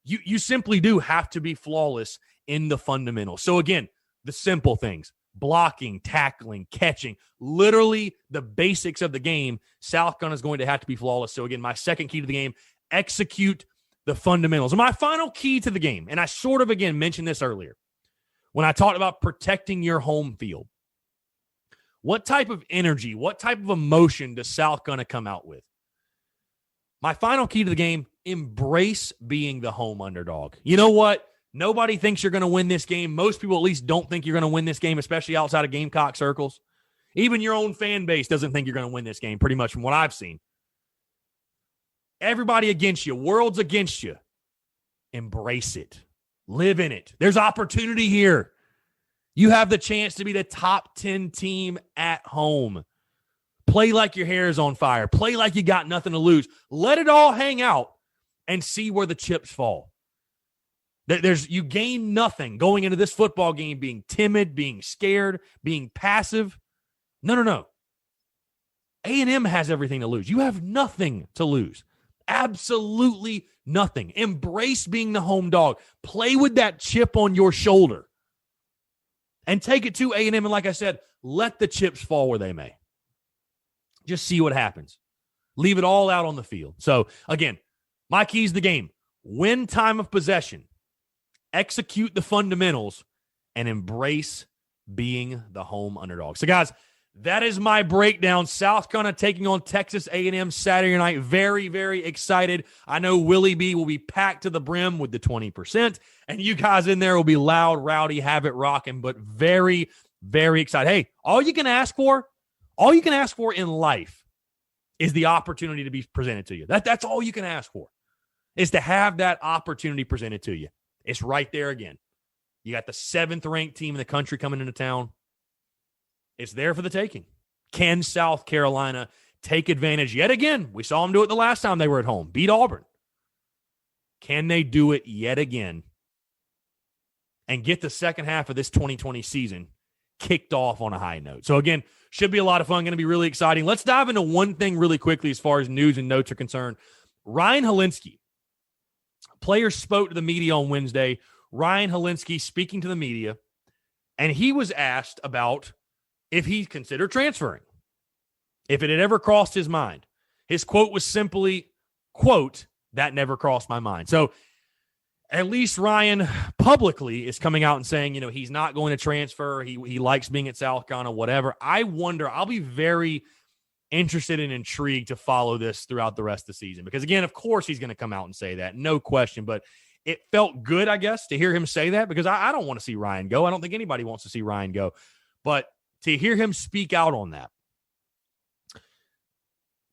you simply do have to be flawless in the fundamentals. So, again, the simple things: blocking, tackling, catching, literally the basics of the game. South Carolina is going to have to be flawless. So, again, my second key to the game, execute the fundamentals. And my final key to the game, and I sort of, again, mentioned this earlier when I talked about protecting your home field. What type of energy, what type of emotion does South Carolina come out with? My final key to the game, embrace being the home underdog. You know what? Nobody thinks you're going to win this game. Most people at least don't think you're going to win this game, especially outside of Gamecock circles. Even your own fan base doesn't think you're going to win this game, pretty much from what I've seen. Everybody against you. World's against you. Embrace it. Live in it. There's opportunity here. You have the chance to be the top 10 team at home. Play like your hair is on fire. Play like you got nothing to lose. Let it all hang out and see where the chips fall. You gain nothing going into this football game being timid, being scared, being passive. No. A&M has everything to lose. You have nothing to lose. Absolutely nothing. Embrace being the home dog. Play with that chip on your shoulder. And take it to A&M, and like I said, let the chips fall where they may. Just see what happens. Leave it all out on the field. So, again, my keys to the game: win time of possession, execute the fundamentals, and embrace being the home underdog. So, guys, that is my breakdown. South Carolina taking on Texas A&M Saturday night. Very, very excited. I know Willie B will be packed to the brim with the 20%, and you guys in there will be loud, rowdy, have it rocking, but very, very excited. Hey, all you can ask for in life is the opportunity to be presented to you. That's all you can ask for, is to have that opportunity presented to you. It's right there again. You got the 7th-ranked team in the country coming into town. It's there for the taking. Can South Carolina take advantage yet again. We saw them do it the last time they were at home, beat Auburn. Can they do it yet again and get the second half of this 2020 season kicked off on a high note? So, again, should be a lot of fun, going to be really exciting. Let's dive into one thing really quickly as far as news and notes are concerned. Ryan Hilinski, players spoke to the media on Wednesday. Ryan Hilinski speaking to the media, and he was asked about if he considered transferring, if it had ever crossed his mind. His quote was simply, quote, "That never crossed my mind." So at least Ryan publicly is coming out and saying, he's not going to transfer. He likes being at South Carolina, whatever. I wonder, I'll be very interested and intrigued to follow this throughout the rest of the season. Because, again, of course he's going to come out and say that, no question. But it felt good, I guess, to hear him say that, because I don't want to see Ryan go. I don't think anybody wants to see Ryan go. But to hear him speak out on that.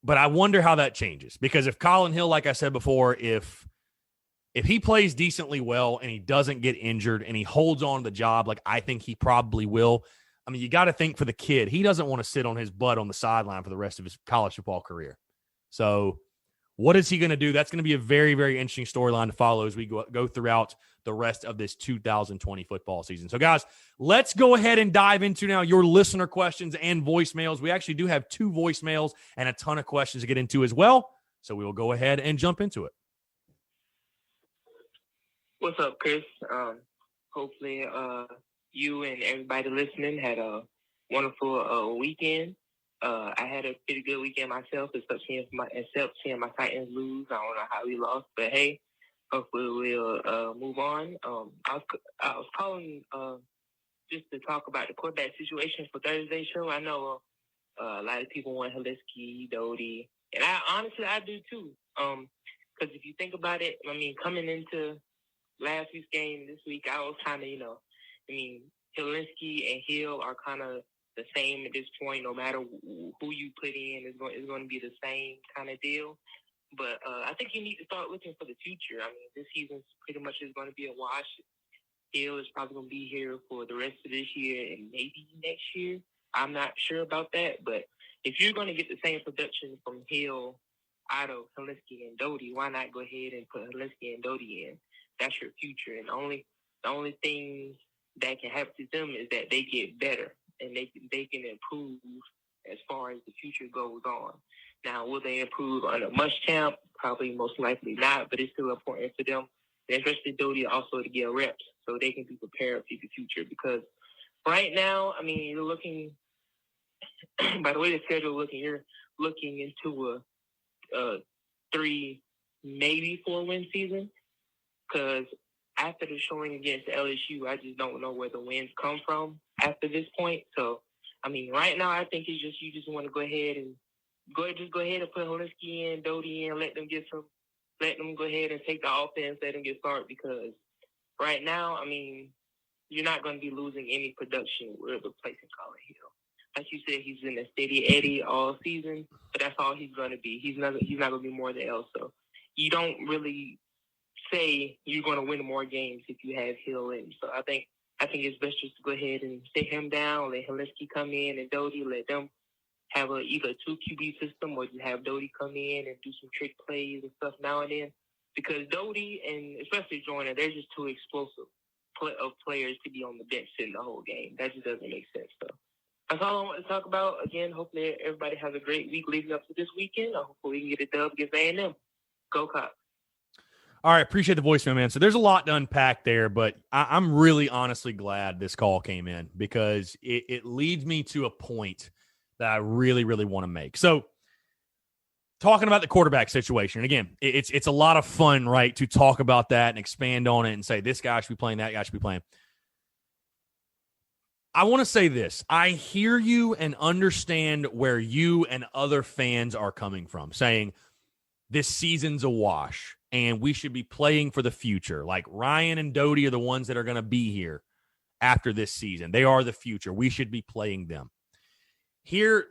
But I wonder how that changes. Because if Colin Hill, like I said before, if he plays decently well and he doesn't get injured and he holds on to the job like I think he probably will, I mean, you got to think for the kid. He doesn't want to sit on his butt on the sideline for the rest of his college football career. So what is he going to do? That's going to be a very, very interesting storyline to follow as we go throughout the rest of this 2020 football season. So, guys, let's go ahead and dive into now your listener questions and voicemails. We actually do have 2 voicemails and a ton of questions to get into as well. So we will go ahead and jump into it. What's up, Chris? Hopefully you and everybody listening had a wonderful weekend. I had a pretty good weekend myself, except seeing my Titans lose. I don't know how we lost, but hey, hopefully we'll move on. I was calling just to talk about the quarterback situation for Thursday's show. I know a lot of people want Hilinski, Doty, and I do too. Because if you think about it, I mean, coming into last week's game this week, I was kind of, Hilinski and Hill are kind of the same at this point. No matter who you put in, it's going to be the same kind of deal. But I think you need to start looking for the future. I mean, this season pretty much is going to be a wash. Hill is probably going to be here for the rest of this year and maybe next year. I'm not sure about that. But if you're going to get the same production from Hill out of Hilinski and Doty, why not go ahead and put Hilinski and Doty in? That's your future. And the only thing that can happen to them is that they get better and they can improve as far as the future goes on. Now, will they improve on a Muschamp? Probably most likely not, but it's still important for them, especially Doty, also to get reps so they can be prepared for the future. Because right now, I mean, you're looking, by the way the schedule is looking, you're looking into a 3, maybe 4-win season. Because after the showing against LSU, I just don't know where the wins come from after this point. So, I mean, right now, I think it's just you just want to go ahead and put Hilinski in, Doty in, let them go ahead and take the offense, let them get started. Because right now, I mean, you're not going to be losing any production with replacing Colin Hill. Like you said, he's in a steady Eddie all season, but that's all he's going to be. He's not going to be more than else. So you don't really say you're going to win more games if you have Hill in. So I think it's best just to go ahead and sit him down, let Hilinski come in, and Doty, let them have either a 2 QB system, or you have Doty come in and do some trick plays and stuff now and then. Because Doty and especially Joyner, they're just too explosive of players to be on the bench sitting the whole game. That just doesn't make sense. So that's all I want to talk about. Again, hopefully everybody has a great week leading up to this weekend. Hopefully we can get a dub against A&M. Go Cox. All right, appreciate the voicemail, man. So there's a lot to unpack there, but I'm really honestly glad this call came in because it leads me to a point that I really, really want to make. So talking about the quarterback situation, again, it's a lot of fun, right, to talk about that and expand on it and say this guy should be playing, that guy should be playing. I want to say this. I hear you and understand where you and other fans are coming from, saying this season's a wash and we should be playing for the future. Like Ryan and Doty are the ones that are going to be here after this season. They are the future. We should be playing them. Here,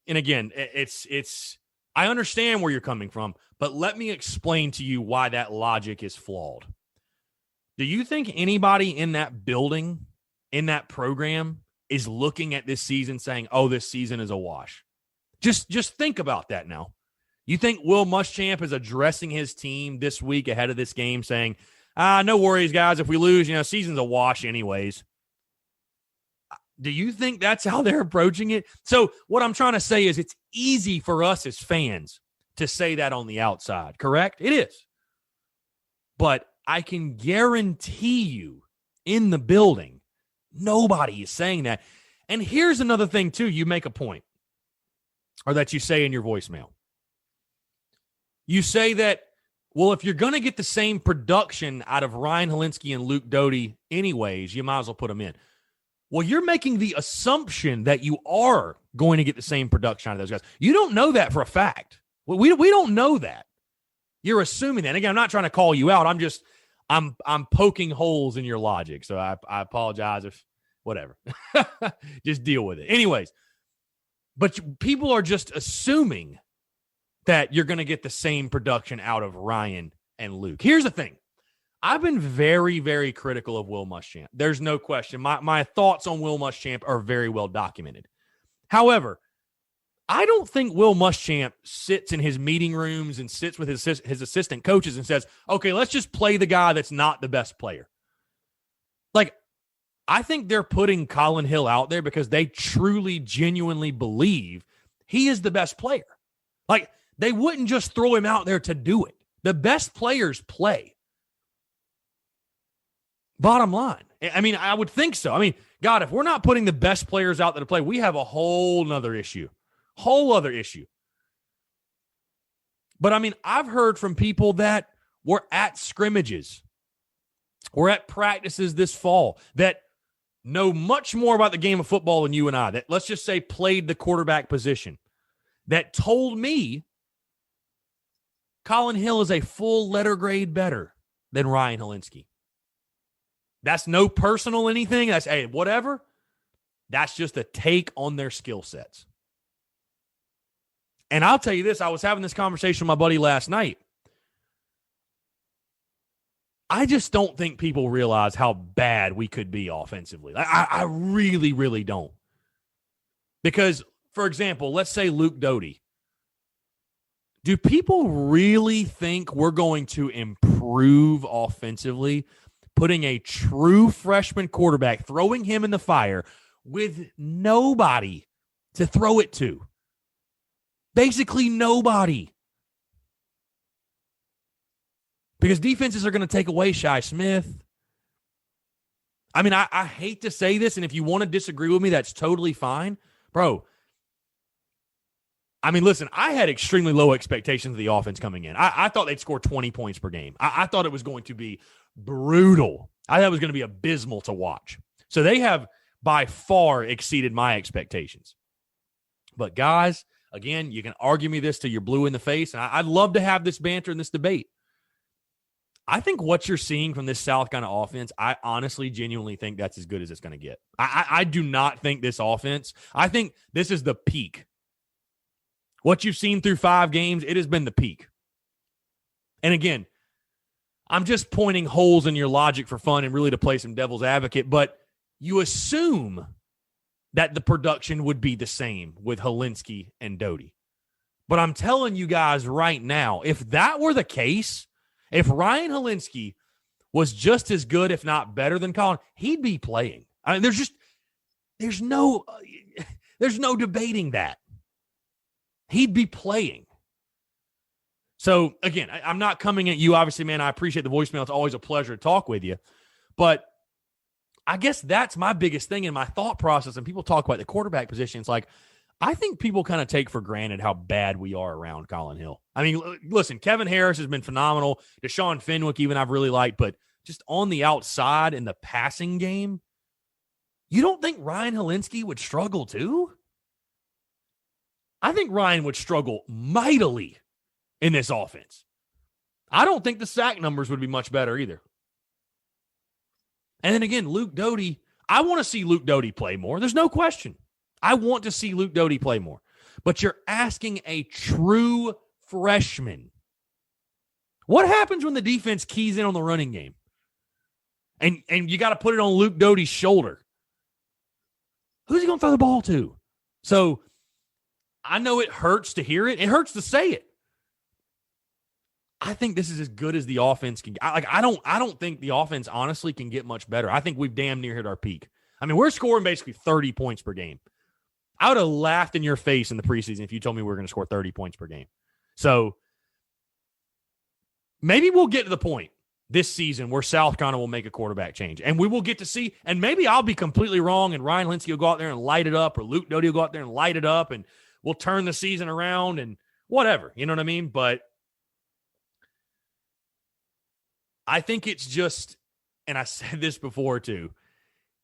and again, it's I understand where you're coming from, but let me explain to you why that logic is flawed. Do you think anybody in that building, in that program, is looking at this season saying, oh, this season is a wash? Just think about that now. You think Will Muschamp is addressing his team this week ahead of this game saying, no worries, guys. If we lose, season's a wash anyways. Do you think that's how they're approaching it? So what I'm trying to say is it's easy for us as fans to say that on the outside, correct? It is. But I can guarantee you in the building, nobody is saying that. And here's another thing, too. You make a point, or that you say in your voicemail. You say that, well, if you're going to get the same production out of Ryan Hilinski and Luke Doty anyways, you might as well put them in. Well, you're making the assumption that you are going to get the same production out of those guys. You don't know that for a fact. We don't know that. You're assuming that. And again, I'm not trying to call you out. I'm poking holes in your logic. So I apologize if whatever. Just deal with it. Anyways, but people are just assuming that you're going to get the same production out of Ryan and Luke. Here's the thing. I've been very, very critical of Will Muschamp. There's no question. My thoughts on Will Muschamp are very well documented. However, I don't think Will Muschamp sits in his meeting rooms and sits with his assistant coaches and says, okay, let's just play the guy that's not the best player. Like, I think they're putting Colin Hill out there because they truly, genuinely believe he is the best player. Like, they wouldn't just throw him out there to do it. The best players play. Bottom line. I mean, I would think so. I mean, God, if we're not putting the best players out there to play, we have a whole nother issue. Whole other issue. But I mean, I've heard from people that were at scrimmages, were at practices this fall, that know much more about the game of football than you and I, that let's just say played the quarterback position, that told me Colin Hill is a full letter grade better than Ryan Hilinski. That's no personal anything. That's, hey, whatever. That's just a take on their skill sets. And I'll tell you this, I was having this conversation with my buddy last night. I just don't think people realize how bad we could be offensively. I really, really don't. Because, for example, let's say Luke Doty. Do people really think we're going to improve offensively putting a true freshman quarterback, throwing him in the fire with nobody to throw it to? Basically nobody. Because defenses are going to take away Shi Smith. I mean, I hate to say this, and if you want to disagree with me, that's totally fine. Bro, I mean, listen, I had extremely low expectations of the offense coming in. I thought they'd score 20 points per game. I thought it was going to be brutal. I thought it was going to be abysmal to watch. So they have by far exceeded my expectations. But guys, again, you can argue me this till you're blue in the face, and I'd love to have this banter and this debate. I think what you're seeing from this South Carolina offense, I honestly, genuinely think that's as good as it's going to get. I do not think this offense, I think this is the peak. What you've seen through 5 games, it has been the peak. And again, I'm just pointing holes in your logic for fun and really to play some devil's advocate, but you assume that the production would be the same with Hilinski and Doty. But I'm telling you guys right now, if that were the case, if Ryan Hilinski was just as good, if not better than Colin, he'd be playing. I mean, there's no debating that. He'd be playing. So, again, I'm not coming at you. Obviously, man, I appreciate the voicemail. It's always a pleasure to talk with you. But I guess that's my biggest thing in my thought process. And people talk about the quarterback position. It's like, I think people kind of take for granted how bad we are around Colin Hill. I mean, listen, Kevin Harris has been phenomenal. Deshaun Fenwick, even I've really liked. But just on the outside in the passing game, you don't think Ryan Hilinski would struggle too? I think Ryan would struggle mightily in this offense. I don't think the sack numbers would be much better either. And then again, Luke Doty, I want to see Luke Doty play more. There's no question. I want to see Luke Doty play more. But you're asking a true freshman. What happens when the defense keys in on the running game? And you got to put it on Luke Doty's shoulder. Who's he going to throw the ball to? So I know it hurts to hear it. It hurts to say it. I think this is as good as the offense can. I don't think the offense honestly can get much better. I think we've damn near hit our peak. I mean, we're scoring basically 30 points per game. I would have laughed in your face in the preseason if you told me we were going to score 30 points per game. So maybe we'll get to the point this season where South Carolina will make a quarterback change. And we will get to see, and maybe I'll be completely wrong and Ryan Linsky will go out there and light it up, or Luke Doty will go out there and light it up, and we'll turn the season around and whatever. You know what I mean? But I think it's just, and I said this before too,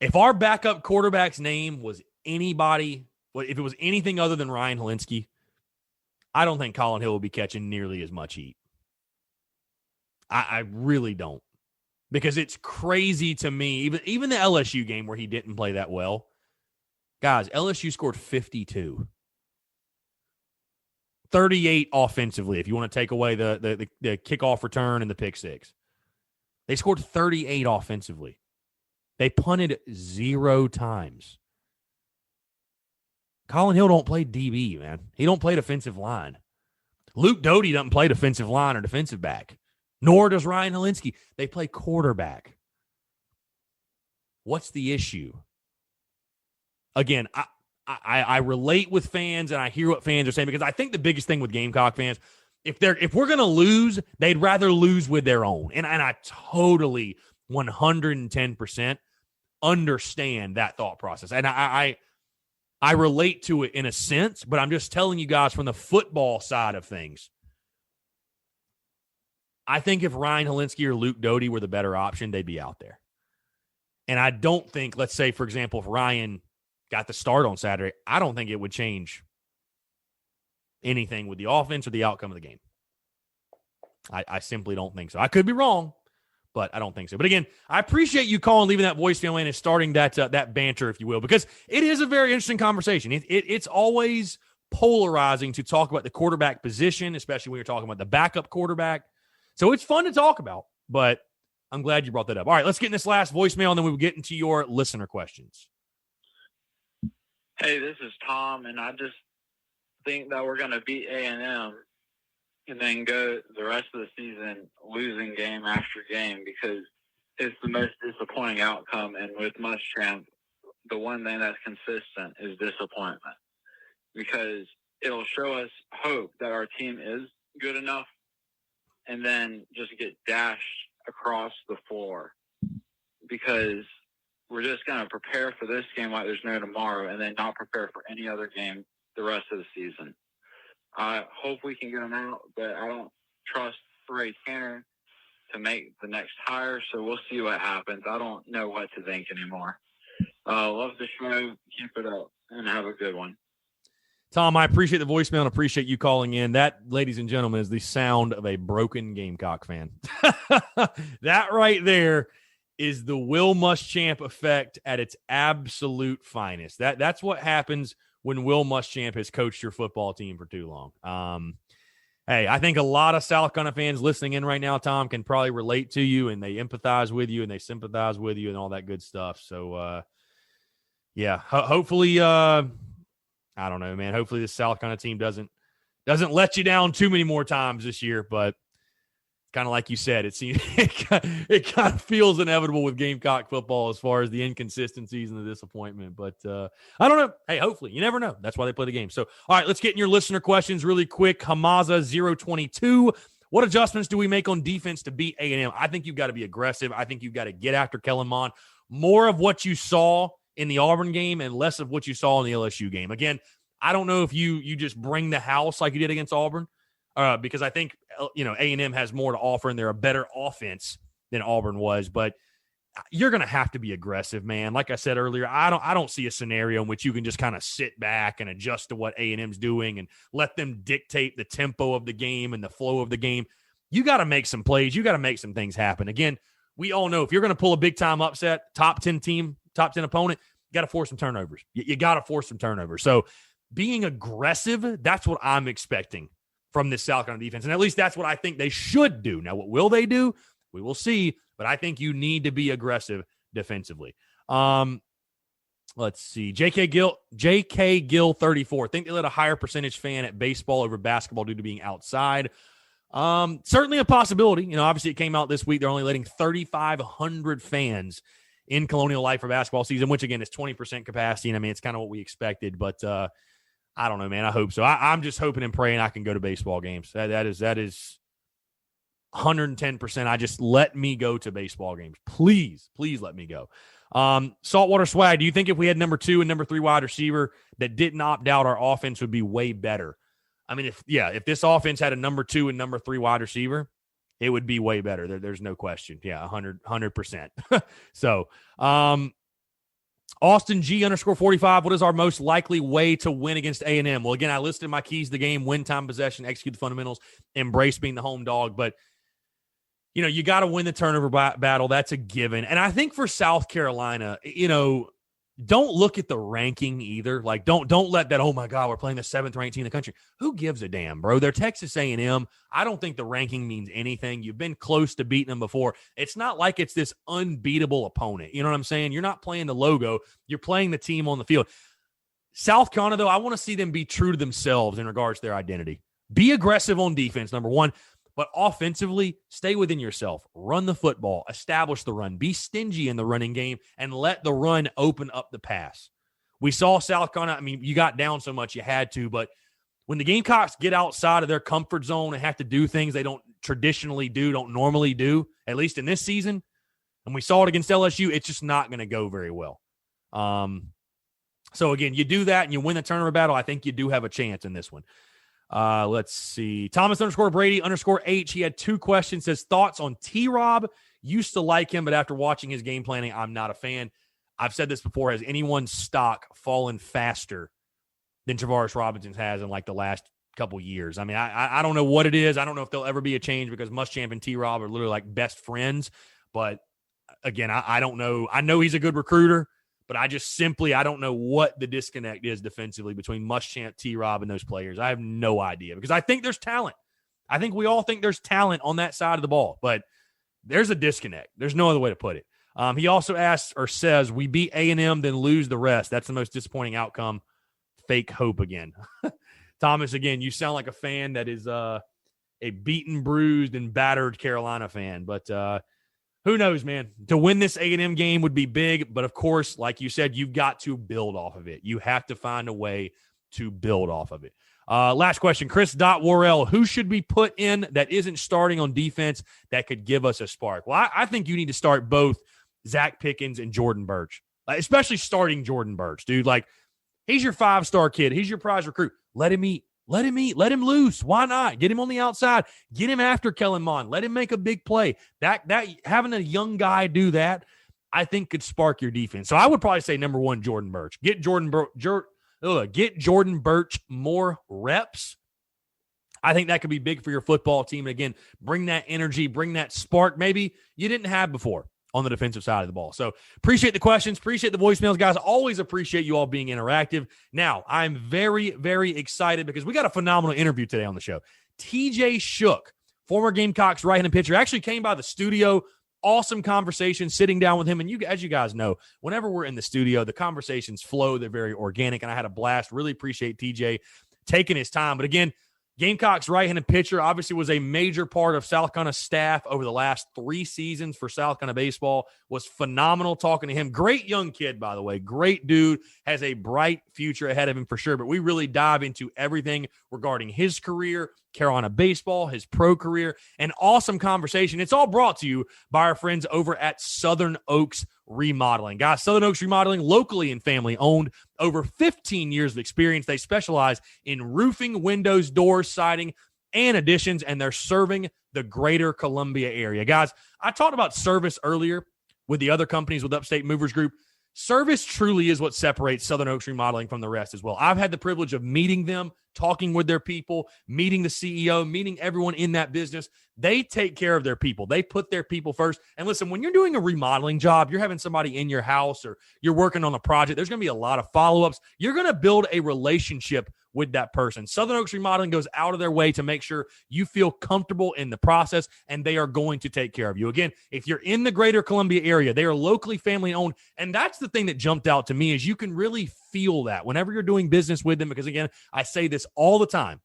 if our backup quarterback's name was anybody, if it was anything other than Ryan Linsky, I don't think Colin Hill will be catching nearly as much heat. I really don't. Because it's crazy to me, even the LSU game where he didn't play that well. Guys, LSU scored 52. 38 offensively, if you want to take away the kickoff return and the pick six. They scored 38 offensively. They punted 0 times. Colin Hill don't play DB, man. He don't play defensive line. Luke Doty doesn't play defensive line or defensive back. Nor does Ryan Linsky. They play quarterback. What's the issue? Again, I relate with fans, and I hear what fans are saying, because I think the biggest thing with Gamecock fans, if we're going to lose, they'd rather lose with their own. And I totally 110% understand that thought process. And I relate to it in a sense, but I'm just telling you guys from the football side of things. I think if Ryan Hilinski or Luke Doty were the better option, they'd be out there. And I don't think, let's say, for example, if Ryan got the start on Saturday, I don't think it would change anything with the offense or the outcome of the game. I simply don't think so. I could be wrong, but I don't think so. But again, I appreciate you calling, leaving that voicemail in, and starting that banter, if you will, because it is a very interesting conversation. It's always polarizing to talk about the quarterback position, especially when you're talking about the backup quarterback. So it's fun to talk about, but I'm glad you brought that up. All right, let's get in this last voicemail, and then we'll get into your listener questions. Hey, this is Tom, and I just think that we're going to beat A&M and then go the rest of the season losing game after game, because it's the most disappointing outcome. And with Muschamp, the one thing that's consistent is disappointment, because it'll show us hope that our team is good enough, and then just get dashed across the floor, because we're just going to prepare for this game like there's no tomorrow, and then not prepare for any other game the rest of the season. I hope we can get them out, but I don't trust Ray Tanner to make the next hire, so we'll see what happens. I don't know what to think anymore. Love the show. Keep it up, and have a good one. Tom, I appreciate the voicemail and appreciate you calling in. That, ladies and gentlemen, is the sound of a broken Gamecock fan. That right there is the Will Muschamp effect at its absolute finest. That's what happens when Will Muschamp has coached your football team for too long. Hey, I think a lot of South Carolina fans listening in right now, Tom, can probably relate to you, and they empathize with you, and they sympathize with you, and all that good stuff. So, yeah, hopefully, I don't know, man. Hopefully this South Carolina team doesn't let you down too many more times this year, but kind of like you said, it kind of feels inevitable with Gamecock football as far as the inconsistencies and the disappointment. But I don't know. Hey, hopefully. You never know. That's why they play the game. So, all right, let's get in your listener questions really quick. Hamaza022. What adjustments do we make on defense to beat A&M? I think you've got to be aggressive. I think you've got to get after Kellen Mond. More of what you saw in the Auburn game and less of what you saw in the LSU game. Again, I don't know if you just bring the house like you did against Auburn. Because I think, A&M has more to offer, and they're a better offense than Auburn was. But you're going to have to be aggressive, man. Like I said earlier, I don't see a scenario in which you can just kind of sit back and adjust to what A&M's doing and let them dictate the tempo of the game and the flow of the game. You got to make some plays. You got to make some things happen. Again, we all know if you're going to pull a big-time upset, top 10 opponent, you got to force some turnovers. You got to force some turnovers. So being aggressive, that's what I'm expecting from this South Carolina defense. And at least that's what I think they should do. Now, what will they do? We will see. But I think you need to be aggressive defensively. Let's see. J.K. Gill 34. Think they let a higher percentage fan at baseball over basketball due to being outside. Certainly a possibility. You know, obviously it came out this week. They're only letting 3,500 fans in Colonial Life for basketball season, which again is 20% capacity. And I mean, it's kind of what we expected, but I don't know, man. I hope so. I'm just hoping and praying I can go to baseball games. That is 110%. I just let me go to baseball games. Please let me go. Saltwater Swag, do you think if we had number 2 and number 3 wide receiver that didn't opt out, our offense would be way better? I mean, if this offense had a number 2 and number 3 wide receiver, it would be way better. There's no question. Yeah, 100%. So, Austin G _45, what is our most likely way to win against A&M? Well, again, I listed my keys to the game: win time, possession, execute the fundamentals, embrace being the home dog. But, you know, you got to win the turnover battle. That's a given. And I think for South Carolina, you know, don't look at the ranking either. Like, don't let that, oh, my God, we're playing the 7th ranked team in the country. Who gives a damn, bro? They're Texas A&M. I don't think the ranking means anything. You've been close to beating them before. It's not like it's this unbeatable opponent. You know what I'm saying? You're not playing the logo. You're playing the team on the field. South Carolina, though, I want to see them be true to themselves in regards to their identity. Be aggressive on defense, number 1. But offensively, stay within yourself. Run the football. Establish the run. Be stingy in the running game and let the run open up the pass. We saw South Carolina. I mean, you got down so much you had to, but when the Gamecocks get outside of their comfort zone and have to do things they don't traditionally do, don't normally do, at least in this season, and we saw it against LSU, it's just not going to go very well. So, again, you do that and you win the turnover battle, I think you do have a chance in this one. Let's see. Thomas _Brady _H. He had 2 questions. Says, thoughts on T-Rob. Used to like him, but after watching his game planning, I'm not a fan. I've said this before. Has anyone's stock fallen faster than Travaris Robinson's has in like the last couple years? I mean, I don't know what it is. I don't know if there'll ever be a change because Muschamp and T-Rob are literally like best friends. But again, I don't know. I know he's a good recruiter, but I don't know what the disconnect is defensively between Muschamp, T-Rob, and those players. I have no idea because I think there's talent. I think we all think there's talent on that side of the ball, but there's a disconnect. There's no other way to put it. He also asks or says, we beat A&M, then lose the rest. That's the most disappointing outcome. Fake hope again. Thomas, again, you sound like a fan that is a beaten, bruised, and battered Carolina fan, but who knows, man? To win this A&M game would be big, but of course, like you said, you've got to build off of it. You have to find a way to build off of it. Last question, Chris Worrell. Who should be put in that isn't starting on defense that could give us a spark? Well, I think you need to start both Zach Pickens and Jordan Birch, especially starting Jordan Birch, dude. Like, he's your 5-star kid. He's your prize recruit. Let him eat. Let him loose. Why not? Get him on the outside. Get him after Kellen Mond. Let him make a big play. That having a young guy do that, I think could spark your defense. So I would probably say number 1, Jordan Birch. Get Jordan Birch more reps. I think that could be big for your football team. And again, bring that energy, bring that spark maybe you didn't have before on the defensive side of the ball. So appreciate the questions. Appreciate the voicemails, guys. Always appreciate you all being interactive. Now, I'm very, very excited because we got a phenomenal interview today on the show. TJ Shook, former Gamecocks right-handed pitcher, actually came by the studio. Awesome conversation, sitting down with him. And as you guys know, whenever we're in the studio, the conversations flow. They're very organic, and I had a blast. Really appreciate TJ taking his time. But again, Gamecocks right-handed pitcher obviously was a major part of South Carolina staff over the last 3 seasons for South Carolina baseball. Was phenomenal talking to him. Great young kid, by the way. Great dude. Has a bright future ahead of him for sure. But we really dive into everything regarding his career, Carolina baseball, his pro career, an awesome conversation. It's all brought to you by our friends over at Southern Oaks Remodeling. Guys, Southern Oaks Remodeling, locally and family owned, over 15 years of experience. They specialize in roofing, windows, doors, siding, and additions, and they're serving the greater Columbia area. Guys, I talked about service earlier with the other companies with Upstate Movers Group. Service truly is what separates Southern Oaks Remodeling from the rest as well. I've had the privilege of meeting them, talking with their people, meeting the CEO, meeting everyone in that business. They take care of their people. They put their people first. And listen, when you're doing a remodeling job, you're having somebody in your house or you're working on a project, there's going to be a lot of follow-ups. You're going to build a relationship with that person. Southern Oaks Remodeling goes out of their way to make sure you feel comfortable in the process, and they are going to take care of you. Again, if you're in the greater Columbia area, they are locally family owned. And that's the thing that jumped out to me is you can really feel that whenever you're doing business with them, because again, I say this all the time.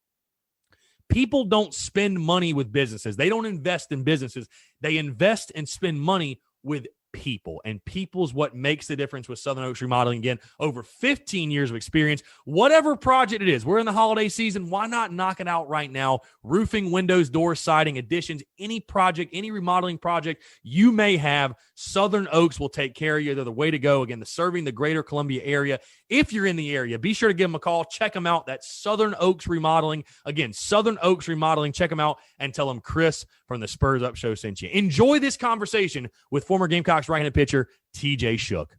People don't spend money with businesses. They don't invest in businesses. They invest and spend money with people, and people is what makes the difference with Southern Oaks Remodeling. Again, over 15 years of experience. Whatever project it is, we're in the holiday season. Why not knock it out right now? Roofing, windows, doors, siding, additions, any project, any remodeling project you may have, Southern Oaks will take care of you. They're the way to go. Again, the serving the greater Columbia area. If you're in the area, be sure to give them a call. Check them out. That's Southern Oaks Remodeling. Again, Southern Oaks Remodeling. Check them out and tell them Chris from the Spurs Up Show sent you. Enjoy this conversation with former Gamecocks right-handed pitcher TJ Shook.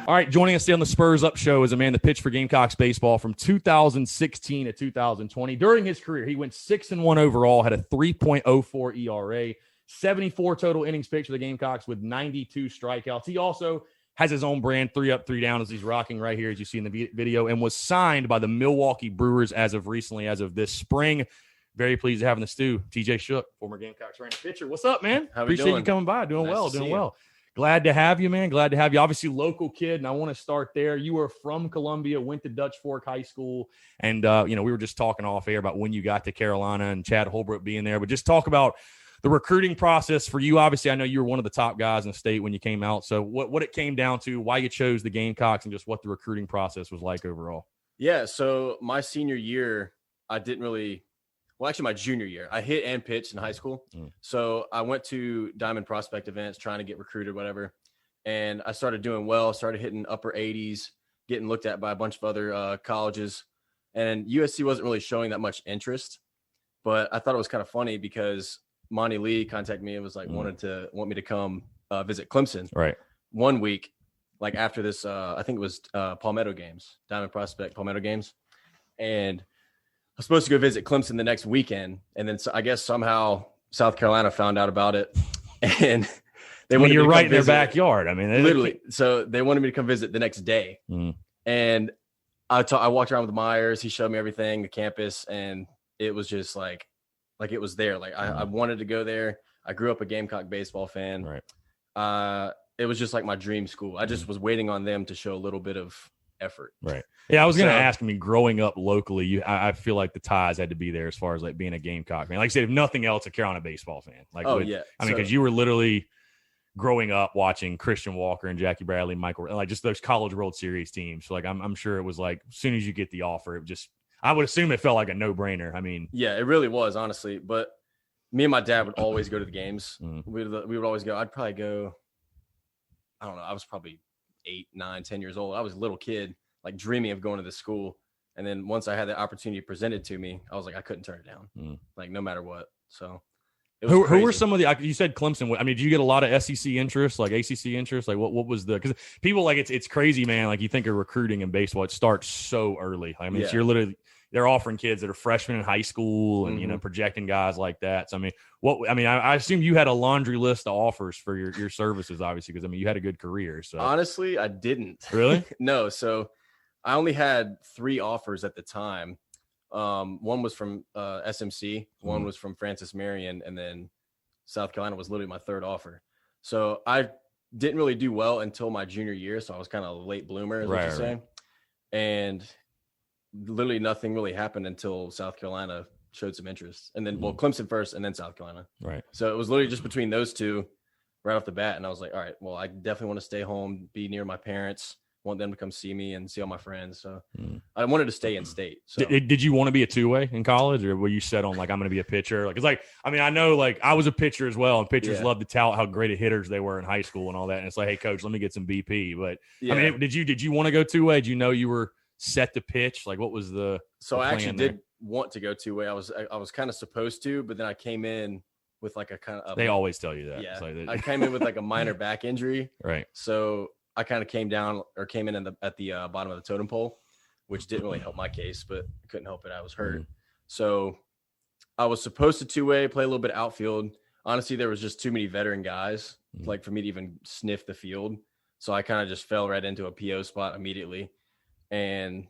All right, joining us today on the Spurs Up Show is a man that pitched for Gamecocks baseball from 2016 to 2020. During his career, he went 6-1 overall, had a 3.04 ERA, 74 total innings pitched for the Gamecocks with 92 strikeouts. He also has his own brand, 3 Up, 3 Down, as he's rocking right here, as you see in the video, and was signed by the Milwaukee Brewers as of recently, as of this spring. Very pleased to have in the stew TJ Shook, former Gamecocks right pitcher. What's up, man? Appreciate you coming by. Doing well. Glad to have you, man. Glad to have you. Obviously, local kid, and I want to start there. You were from Columbia, went to Dutch Fork High School, and we were just talking off air about when you got to Carolina and Chad Holbrook being there. But just talk about the recruiting process for you. Obviously, I know you were one of the top guys in the state when you came out. So what it came down to, why you chose the Gamecocks, and just what the recruiting process was like overall. Yeah, so my senior year, I didn't really – well, actually, my junior year, I hit and pitched in high school. So I went to Diamond Prospect events trying to get recruited, whatever. And I started doing well, started hitting upper 80s, getting looked at by a bunch of other colleges. And USC wasn't really showing that much interest. But I thought it was kind of funny because Monty Lee contacted me and was like, want me to come visit Clemson. Right. 1 week, like after this, I think it was Palmetto games, Diamond Prospect Palmetto games. And I was supposed to go visit Clemson the next weekend, and then I guess somehow South Carolina found out about it, and they wanted you're me to right in their visit. backyard. I mean, Literally. So they wanted me to come visit the next day, and I walked around with Myers. He showed me everything, the campus, and it was just like it was there. Like I wanted to go there. I grew up a Gamecock baseball fan. Right. It was just like my dream school. I just was waiting on them to show a little bit of effort. Right. Yeah, I was going to ask. I mean, growing up locally, I feel like the ties had to be there as far as like being a Gamecock fan. Like I said, if nothing else, a Carolina baseball fan. Like, I mean, because you were literally growing up watching Christian Walker and Jackie Bradley, Michael, like just those College World Series teams. So like, I'm sure it was like as soon as you get the offer, I would assume it felt like a no brainer. I mean, yeah, it really was, honestly. But me and my dad would always go to the games. We would always go. I'd probably go. I don't know. I was probably 8, 9, 10 years old. I was a little kid, like dreaming of going to this school. And then once I had the opportunity presented to me, I was like, I couldn't turn it down, like no matter what. So who were some of the, you said Clemson. I mean, did you get a lot of SEC interest, like ACC interest? Like what was because people like, it's crazy, man. Like you think of recruiting in baseball, it starts so early. I mean, they're offering kids that are freshmen in high school and, projecting guys like that. So, I mean, I assume you had a laundry list of offers for your services, obviously, because, I mean, you had a good career. So honestly, I didn't. Really? No. So I only had 3 offers at the time. One was from SMC, one was from Francis Marion, and then South Carolina was literally my 3rd offer. So I didn't really do well until my junior year. So I was kind of a late bloomer, as what you say. And literally nothing really happened until South Carolina showed some interest. And then, Clemson first and then South Carolina. Right. So it was literally just between those two right off the bat. And I was like, all right, well, I definitely want to stay home, be near my parents, want them to come see me and see all my friends. So I wanted to stay in state. So did you want to be a two-way in college, or were you set on like, I'm going to be a pitcher? Like, it's like, I mean, I know like I was a pitcher as well, and pitchers love to tout how great of hitters they were in high school and all that. And it's like, hey coach, let me get some BP. But I mean, did you want to go two-way? Did you know you were set to pitch? Like what was the I actually did want to go two-way. I was kind of supposed to, but then I came in with like a kind of they always tell you that. Yeah. Like I came in with like a minor back injury. Right. So I kind of came in at the bottom of the totem pole, which didn't really help my case, but I couldn't help it. I was hurt. So I was supposed to two-way, play a little bit of outfield. Honestly, there was just too many veteran guys like for me to even sniff the field. So I kind of just fell right into a PO spot immediately. And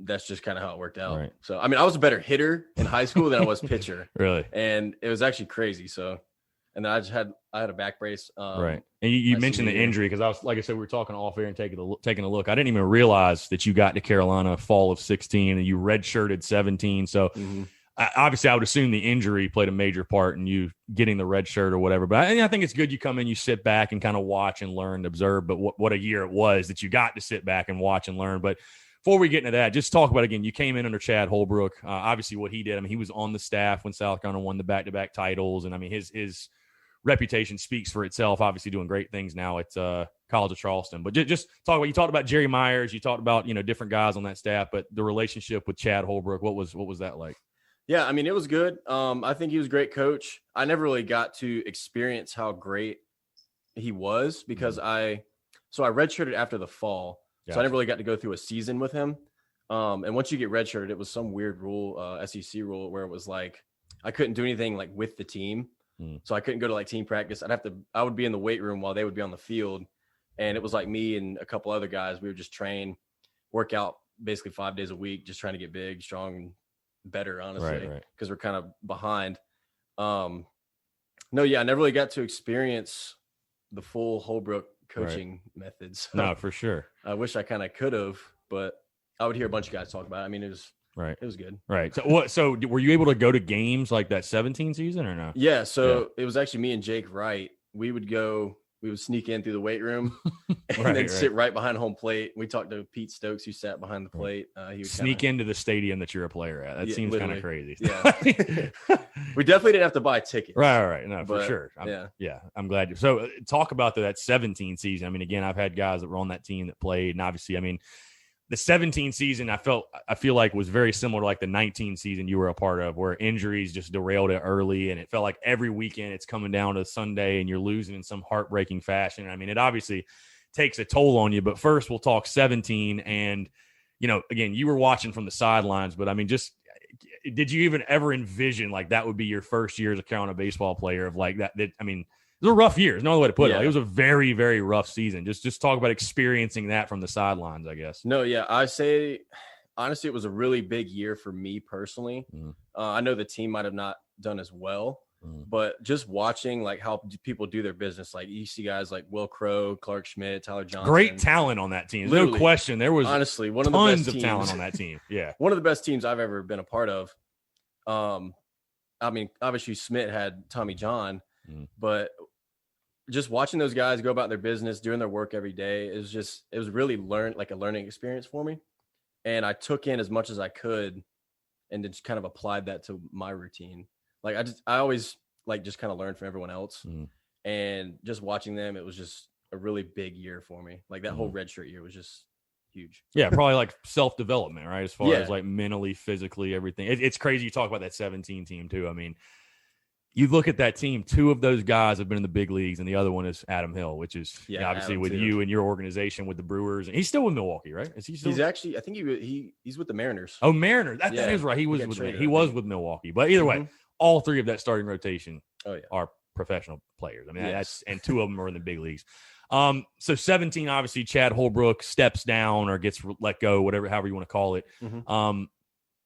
that's just kind of how it worked out. Right. So, I mean, I was a better hitter in high school than I was pitcher. Really? And it was actually crazy. So, and then I had a back brace. Right. And you mentioned the injury because I was, like I said, we were talking off air and taking a look. I didn't even realize that you got to Carolina fall of 16 and you redshirted 17. So obviously I would assume the injury played a major part in you getting the red shirt or whatever. But I think it's good you come in, you sit back and kind of watch and learn and observe. But what a year it was that you got to sit back and watch and learn. But before we get into that, just talk about, again, you came in under Chad Holbrook. Obviously what he did, I mean, he was on the staff when South Carolina won the back-to-back titles. And, I mean, his reputation speaks for itself, obviously doing great things now at College of Charleston. But just talk about, you talked about Jerry Myers, you talked about, different guys on that staff, but the relationship with Chad Holbrook, what was that like? Yeah, I mean, it was good. I think he was a great coach. I never really got to experience how great he was because I redshirted after the fall. Gotcha. So I never really got to go through a season with him. And once you get redshirted, it was some weird rule, SEC rule, where it was like I couldn't do anything like with the team. So I couldn't go to like team practice. I would be in the weight room while they would be on the field. And it was like me and a couple other guys. We would just train, work out basically 5 days a week, just trying to get big, strong, and better, honestly, because we're kind of behind. I never really got to experience the full Holbrook coaching methods. No, for sure. I wish I kind of could have, but I would hear a bunch of guys talk about it. I mean, it was It was good. Right. So were you able to go to games like that 17 season or no? Yeah. So it was actually me and Jake Wright. We would sneak in through the weight room and then sit right behind home plate. We talked to Pete Stokes, who sat behind the plate. He would sneak into the stadium that you're a player at. That seems kind of crazy. Yeah. We definitely didn't have to buy tickets. Right. No, for sure. I'm glad. So talk about that 17 season. I mean, again, I've had guys that were on that team that played, and obviously, I mean, the 17 season, I feel like was very similar to like the 19 season you were a part of, where injuries just derailed it early, and it felt like every weekend it's coming down to Sunday and you're losing in some heartbreaking fashion. I mean, it obviously takes a toll on you. But first, we'll talk 17, and again, you were watching from the sidelines, but I mean, just did you even ever envision like that would be your first year as a Carolina baseball player of like that? I mean, it was a rough year. There's no other way to put it. Like, it was a very, very rough season. Just talk about experiencing that from the sidelines, I guess. No, yeah. I say, honestly, it was a really big year for me personally. I know the team might have not done as well, but just watching like how people do their business, like you see guys like Will Crow, Clark Schmidt, Tyler Johnson. Great talent on that team. There's no question. There was honestly one tons of the best of talent on that team. Yeah. One of the best teams I've ever been a part of. I mean, obviously Schmidt had Tommy John, but just watching those guys go about their business, doing their work every day, it was really a learning experience for me. And I took in as much as I could and just kind of applied that to my routine. Like I always like just kind of learn from everyone else. And just watching them, it was just a really big year for me. Like that whole redshirt year was just huge. Yeah, probably like self-development, right? As far as like mentally, physically, everything. It's crazy you talk about that 17 team too. I mean, you look at that team, two of those guys have been in the big leagues, and the other one is Adam Hill, which is obviously Adam with too. You and your organization with the Brewers. And he's still with Milwaukee, right? Is he still? He's actually, I think he's with the Mariners. Oh, Mariners. That is right. He was with Milwaukee. But either way, all three of that starting rotation are professional players. I mean, and two of them are in the big leagues. So 17, obviously, Chad Holbrook steps down or gets let go, however you want to call it.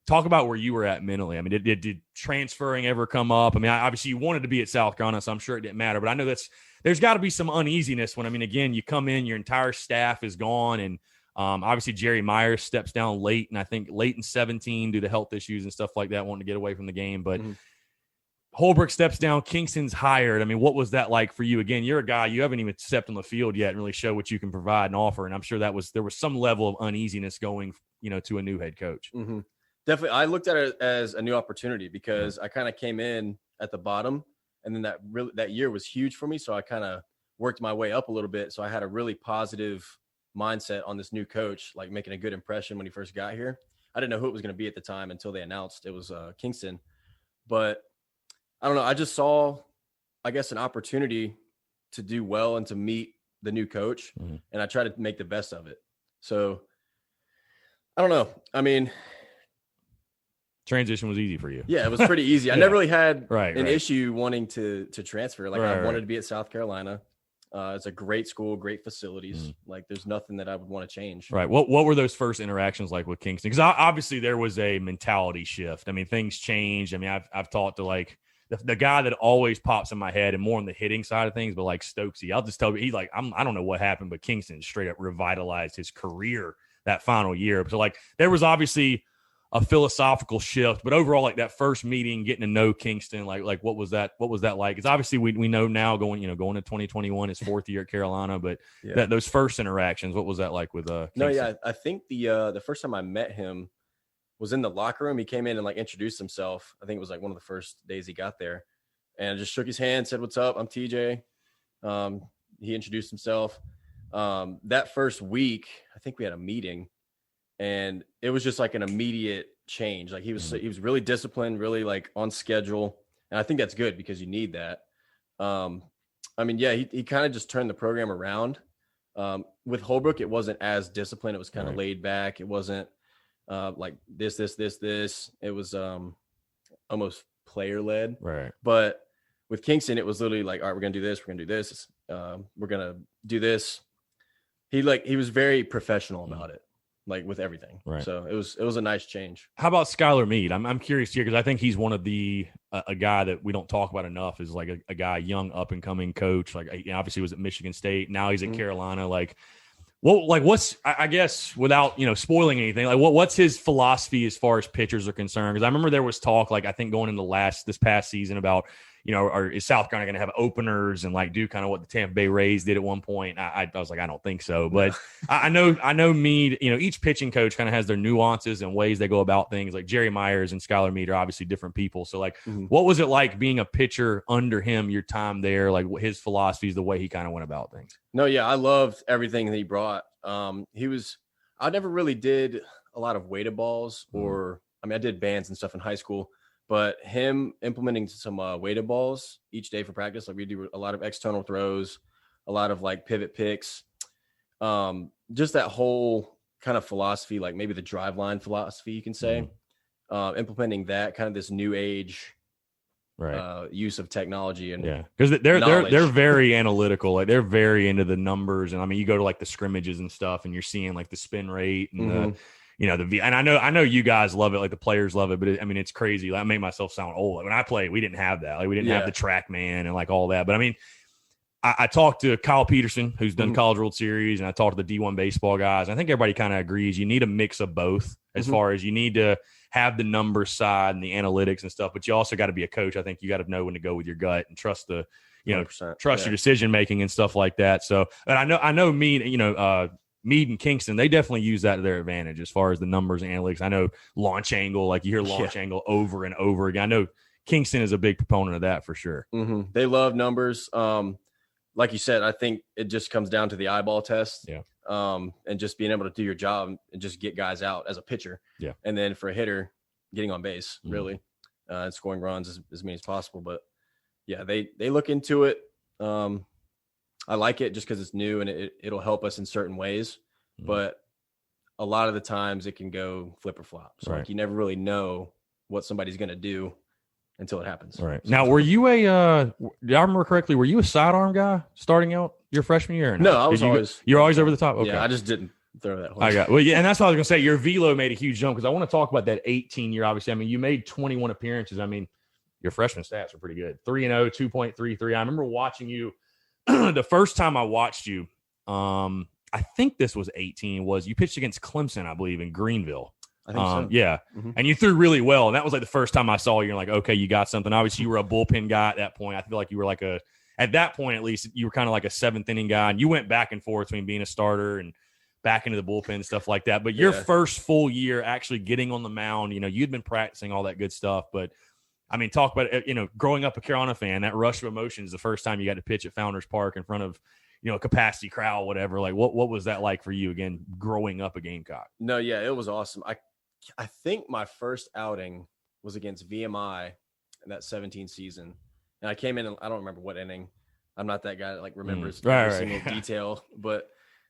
Talk about where you were at mentally. I mean, did transferring ever come up? I mean, obviously you wanted to be at South Carolina, so I'm sure it didn't matter. But I know there's got to be some uneasiness when, I mean, again, you come in, your entire staff is gone, and obviously Jerry Myers steps down late, and I think late in 17 due to health issues and stuff like that, wanting to get away from the game. But Holbrook steps down, Kingston's hired. I mean, what was that like for you? Again, you're a guy, you haven't even stepped on the field yet and really show what you can provide and offer. And I'm sure there was some level of uneasiness going, to a new head coach. Definitely. I looked at it as a new opportunity because I kind of came in at the bottom, and then that year was huge for me. So I kind of worked my way up a little bit. So I had a really positive mindset on this new coach, like making a good impression when he first got here. I didn't know who it was going to be at the time until they announced it was Kingston. But I don't know. I just saw, I guess, an opportunity to do well and to meet the new coach, and I try to make the best of it. So I don't know. I mean, transition was easy for you. Yeah, it was pretty easy. I never really had an issue wanting to transfer. Like I wanted to be at South Carolina. It's a great school, great facilities. Like there's nothing that I would want to change. Right. What were those first interactions like with Kingston? Because obviously there was a mentality shift. I mean, things changed. I mean, I've talked to like the guy that always pops in my head and more on the hitting side of things, but like Stokesy, I'll just tell you, he's like, I don't know what happened, but Kingston straight up revitalized his career that final year. So like there was obviously a philosophical shift, but overall, like that first meeting, getting to know Kingston, like what was that like? It's obviously we know now going to 2021, his fourth year at Carolina, but those first interactions, what was that like with Kingston? No, yeah, I think the first time I met him was in the locker room. He came in and like introduced himself. I think it was like one of the first days he got there, and just shook his hand, said, "What's up? I'm TJ." He introduced himself. That first week, I think we had a meeting. And it was just like an immediate change. Like he was really disciplined, really like on schedule. And I think that's good because you need that. I mean, yeah, he kind of just turned the program around. With Holbrook, it wasn't as disciplined. It was kind of laid back. It wasn't like this. It was almost player led. Right. But with Kingston, it was literally like, all right, we're going to do this. We're going to do this. We're going to do this. He was very professional about it. Like with everything. Right. So it was a nice change. How about Skylar Meade? I'm curious here because I think he's one of the a guy that we don't talk about enough is like a guy, young up and coming coach. Like obviously was at Michigan State. Now he's at Carolina. Like what's I guess without spoiling anything, like what's his philosophy as far as pitchers are concerned? Because I remember there was talk, like I think going into this past season about or is South Carolina going to have openers and like do kind of what the Tampa Bay Rays did at one point? I was like, I don't think so, but I know Meade, each pitching coach kind of has their nuances and ways they go about things. Like Jerry Myers and Skylar Meade are obviously different people. So like, what was it like being a pitcher under him, your time there, like his philosophies, the way he kind of went about things? No, yeah, I loved everything that he brought. I never really did a lot of weighted balls I did bands and stuff in high school. But him implementing some weighted balls each day for practice, like we do a lot of external throws, a lot of like pivot picks, just that whole kind of philosophy, like maybe the drive line philosophy, you can say, implementing that kind of this new age use of technology and because they're very analytical, like they're very into the numbers, and I mean you go to like the scrimmages and stuff, and you're seeing like the spin rate and and I know you guys love it, like the players love it, but it's crazy. Like, I make myself sound old. Like, when I played, we didn't have that. Like we didn't have the TrackMan and like all that. But I mean, I talked to Kyle Peterson, who's done College World Series, and I talked to the D1 baseball guys. I think everybody kind of agrees you need a mix of both as far as you need to have the numbers side and the analytics and stuff, but you also got to be a coach. I think you got to know when to go with your gut and trust the, trust your decision making and stuff like that. So, but I know Meade and Kingston, they definitely use that to their advantage as far as the numbers and analytics. I know launch angle, like you hear launch angle over and over again. I know Kingston is a big proponent of that for sure. They love numbers. Like you said, I think it just comes down to the eyeball test. And just being able to do your job and just get guys out as a pitcher. And then for a hitter, getting on base, really, and scoring runs as many as possible. But yeah, they look into it. I like it just because it's new and it'll help us in certain ways. But a lot of the times it can go flip or flop. So like you never really know what somebody's going to do until it happens. Right. Now, were you did I remember correctly, were you a sidearm guy starting out your freshman year? No, I was you're always over the top? Okay. Yeah, I just didn't throw that hard. And that's what I was going to say. Your velo made a huge jump because I want to talk about that 18 year, obviously. I mean, you made 21 appearances. I mean, your freshman stats are pretty good. 3-0, 2.33. I remember watching you the first time I watched you. I think this was 18, was you pitched against Clemson, I believe, in Greenville. I think so. Yeah. And you threw really well. And that was like the first time I saw you. You're like, okay, you got something. Obviously, you were a bullpen guy at that point. I feel like you were like at that point, at least, you were kind of like a seventh inning guy. And you went back and forth between being a starter and back into the bullpen and stuff like that. But your first full year actually getting on the mound, you'd been practicing all that good stuff. But I mean, talk about it, growing up a Carolina fan, that rush of emotions the first time you got to pitch at Founders Park in front of, a capacity crowd, whatever. Like, what was that like for you, again, growing up a Gamecock? No, yeah, it was awesome. I think my first outing was against VMI in that 17 season. And I came in, and I don't remember what inning. I'm not that guy that like remembers Right, every right. single detail, but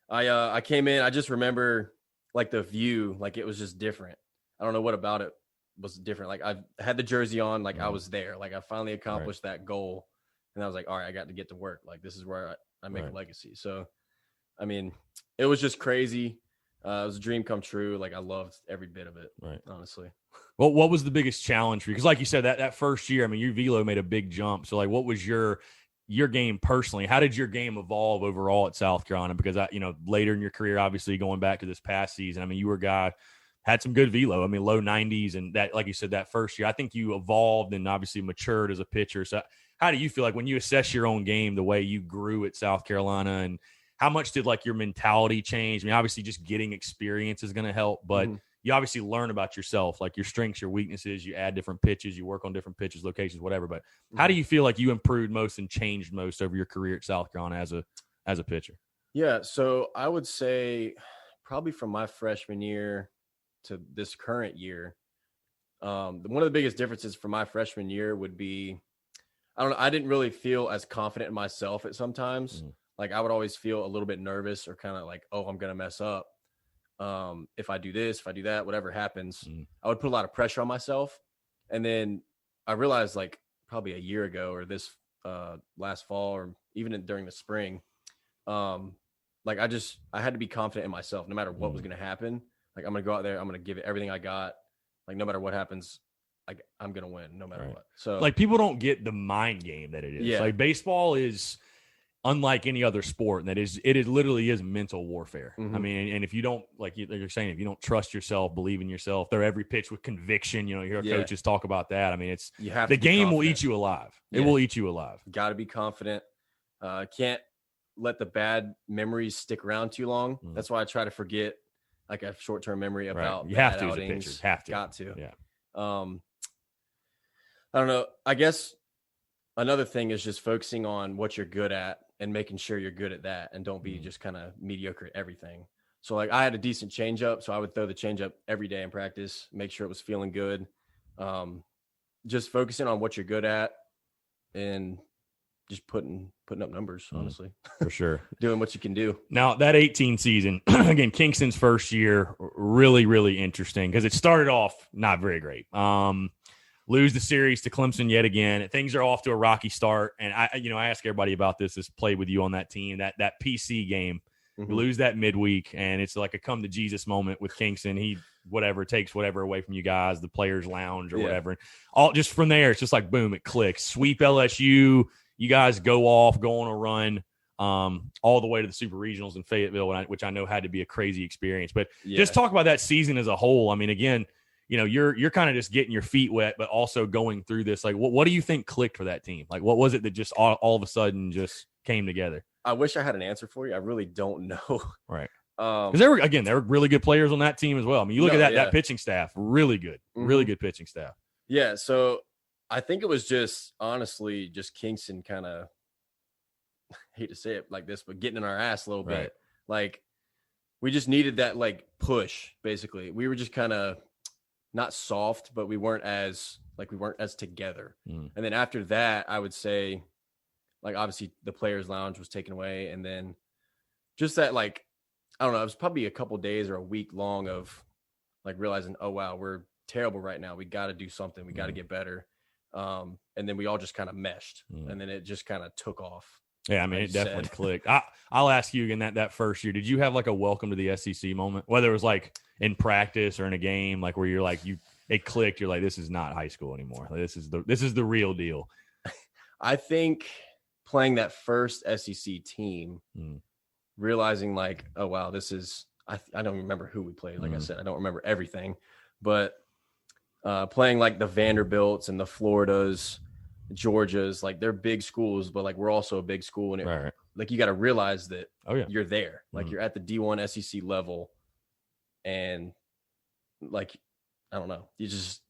I came in, I just remember like the view, like it was just different. I don't know what about it was different. Like I had the jersey on, like I was there, like I finally accomplished that goal. And I was like, all right, I got to get to work. Like this is where I make a legacy. So, I mean, it was just crazy. It was a dream come true. Like I loved every bit of it, honestly. Well, what was the biggest challenge for you? Because like you said, that first year, I mean, your velo made a big jump. So like, what was your game personally? How did your game evolve overall at South Carolina? Because later in your career, obviously going back to this past season, I mean, you were a guy had some good velo. I mean, low 90s, and that, like you said, that first year, I think you evolved and obviously matured as a pitcher. So how do you feel like when you assess your own game, the way you grew at South Carolina, and how much did like your mentality change? I mean, obviously just getting experience is going to help, but you obviously learn about yourself, like your strengths, your weaknesses, you add different pitches, you work on different pitches, locations, whatever. But how do you feel like you improved most and changed most over your career at South Carolina as a pitcher? Yeah. So I would say probably from my freshman year to this current year, one of the biggest differences from my freshman year would be, I don't know, I didn't really feel as confident in myself at sometimes. Like I would always feel a little bit nervous or kind of like, oh, I'm going to mess up. If I do this, if I do that, whatever happens, I would put a lot of pressure on myself. And then I realized like probably a year ago or this last fall or even during the spring, like I had to be confident in myself no matter what was going to happen. Like I'm going to go out there, I'm going to give it everything I got. Like no matter what happens, like I'm going to win no matter what. So like people don't get the mind game that it is. Like baseball is unlike any other sport, and it literally is mental warfare. I mean, and if you don't, like you're saying, if you don't trust yourself, believe in yourself, throw every pitch with conviction, you hear coaches talk about that. I mean, the game will eat you alive. It will eat you alive. Got to be confident. Can't let the bad memories stick around too long. That's why I try to forget like a short-term memory about you have to outings. As a pitcher. Have to. Got to. Yeah. I don't know. I guess another thing is just focusing on what you're good at and making sure you're good at that and don't be just kind of mediocre at everything. So like I had a decent changeup, so I would throw the changeup every day in practice, make sure it was feeling good. Just focusing on what you're good at and just putting up numbers, honestly. For sure. Doing what you can do. Now, that 18 season, again, Kingston's first year, really, really interesting because it started off not very great. Lose the series to Clemson yet again. Things are off to a rocky start. And I ask everybody about this played with you on that team, that PC game. You lose that midweek, and it's like a come to Jesus moment with Kingston. He takes whatever away from you guys, the players' lounge or whatever. And all just from there, it's just like boom, it clicks. Sweep LSU. You guys go on a run all the way to the Super Regionals in Fayetteville, which I know had to be a crazy experience. But just talk about that season as a whole. I mean, again, you're kind of just getting your feet wet, but also going through this. Like, what do you think clicked for that team? Like, what was it that just all of a sudden just came together? I wish I had an answer for you. I really don't know. Right. Because they were really good players on that team as well. I mean, you look at that pitching staff, really good pitching staff. Yeah. So I think it was just honestly just Kingston kind of, hate to say it like this, but getting in our ass a little bit. Like we just needed that like push. Basically, we were just kind of not soft, but we weren't as together. And then after that, I would say, like obviously the players' lounge was taken away, and then just that like I don't know, it was probably a couple days or a week long of like realizing, oh wow, we're terrible right now. We got to do something. We got to get better. And then we all just kind of meshed, and then it just kind of took off. Yeah, I mean, it definitely clicked. I'll ask you again that first year, did you have like a welcome to the SEC moment, whether it was like in practice or in a game, like where you're like it clicked, you're like, this is not high school anymore. Like, this is the real deal. I think playing that first SEC team, realizing like, oh wow, this is I don't remember who we played. Like I said, I don't remember everything, but playing like the Vanderbilts and the Floridas, Georgias, like they're big schools, but like we're also a big school, and like you got to realize that you're there, like you're at the D1 SEC level, and like I don't know, you just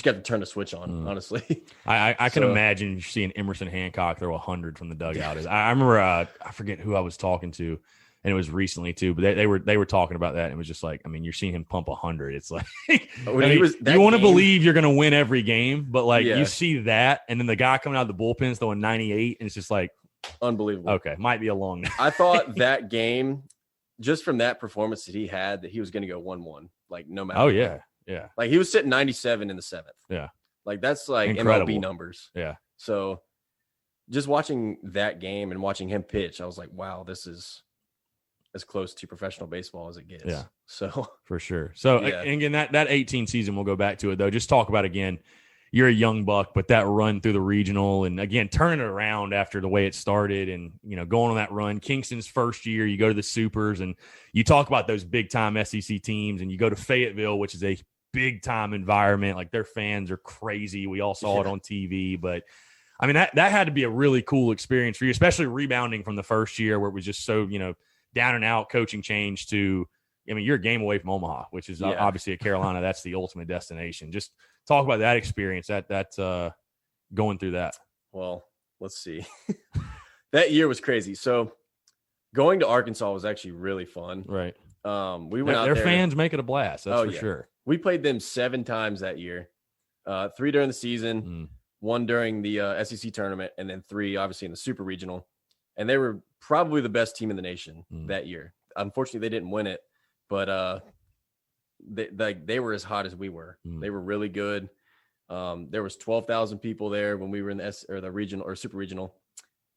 got to turn the switch on. Honestly, I can imagine seeing Emerson Hancock throw 100 from the dugout. I remember I forget who I was talking to, and it was recently too, but they were talking about that, and it was just like, I mean, you're seeing him pump 100. It's like you want to believe you're going to win every game, but like you see that, and then the guy coming out of the bullpen is throwing 98, and it's just like, unbelievable. Okay, might be a long night. I thought that game, just from that performance that he had, that he was going to go 1-1, like no matter. Oh, what. yeah. Like he was sitting 97 in the 7th. Yeah. Like that's like Incredible. MLB numbers. Yeah. So just watching that game and watching him pitch, I was like, wow, this is as close to professional baseball as it gets. Yeah. So for sure. So Yeah. and again, that 18 season, we'll go back to it though. Just talk about again, you're a young buck, but that run through the regional and again, turning it around after the way it started and, going on that run, Kingston's first year, you go to the Supers and you talk about those big time SEC teams and you go to Fayetteville, which is a big time environment. Like their fans are crazy. We all saw it on TV, but I mean, that had to be a really cool experience for you, especially rebounding from the first year where it was just so, down and out coaching change to, you're a game away from Omaha, which is obviously at Carolina. That's the ultimate destination. Just talk about that experience, that going through that. Well, let's see. That year was crazy. So going to Arkansas was actually really fun. Right. We went out their there. fans make it a blast. That's for sure. We played them 7 times that year, 3 during the season, 1 during the SEC tournament, and then 3 obviously in the Super Regional. And they were probably the best team in the nation that year. Unfortunately, they didn't win it, but they were as hot as we were. They were really good. There was 12,000 people there when we were in the regional or Super Regional,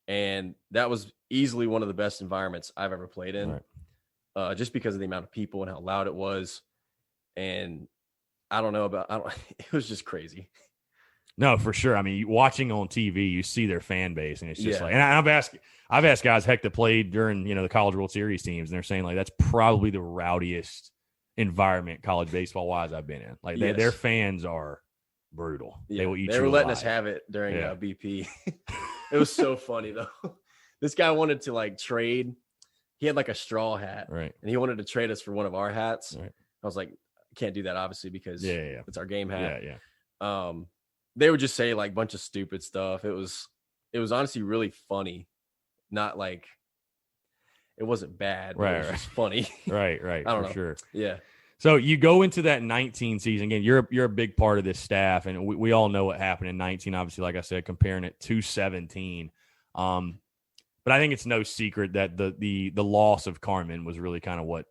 and that was easily one of the best environments I've ever played in, just because of the amount of people and how loud it was. And it was just crazy. No, for sure. I mean, watching on TV, you see their fan base, and it's just like. And I've asked guys, heck, that played during the College World Series teams, and they're saying like that's probably the rowdiest environment college baseball wise I've been in. Like their fans are brutal. Yeah. They will eat. They were letting us have it during BP. It was so funny though. This guy wanted to like trade. He had like a straw hat, right? And he wanted to trade us for one of our hats. Right. I was like, I can't do that obviously because it's our game hat. Yeah. They would just say like a bunch of stupid stuff. It was honestly really funny. Not like it wasn't bad, but it was just funny. Right. I don't know. Sure. Yeah. So you go into that 19 season again. You're a big part of this staff, and we all know what happened in 19. Obviously, like I said, comparing it to 17. But I think it's no secret that the loss of Carmen was really kind of what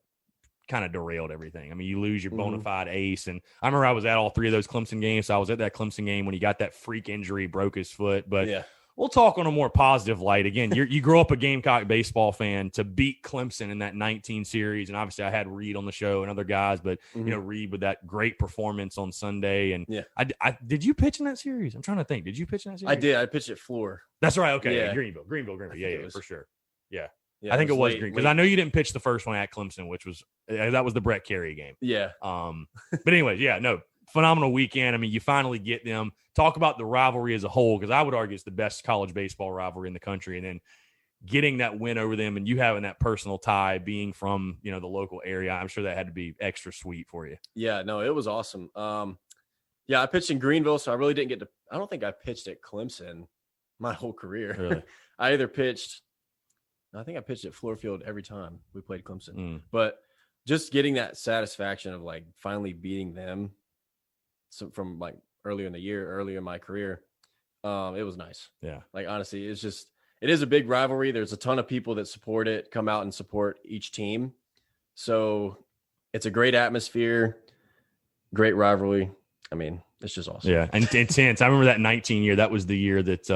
kind of derailed everything. I mean, you lose your bona fide ace, and I remember I was at all 3 of those Clemson games. So I was at that Clemson game when he got that freak injury, broke his foot. But we'll talk on a more positive light. Again, you grew up a Gamecock baseball fan to beat Clemson in that 19 series. And obviously I had Reed on the show and other guys, but Reed with that great performance on Sunday. And I did you pitch in that series? I'm trying to think. Did you pitch in that series? I did. I pitched at floor. That's right. Okay. Yeah. Greenville. Yeah, for sure. Yeah. I think it was Green because I know you didn't pitch the first one at Clemson, which was that was the Brett Carey game. Yeah. But anyways, phenomenal weekend. I mean, you finally get them. Talk about the rivalry as a whole, because I would argue it's the best college baseball rivalry in the country. And then getting that win over them and you having that personal tie, being from, the local area, I'm sure that had to be extra sweet for you. Yeah, no, it was awesome. I pitched in Greenville, so I really didn't get to – I don't think I pitched at Clemson my whole career. Really? I think I pitched at Floorfield every time we played Clemson. But just getting that satisfaction of, like, finally beating them from, like, earlier in my career, it was nice. Yeah. Like, honestly, it is a big rivalry. There's a ton of people that support it, come out and support each team. So it's a great atmosphere, great rivalry. I mean, it's just awesome. Yeah, and intense. I remember that 19 year. That was the year that,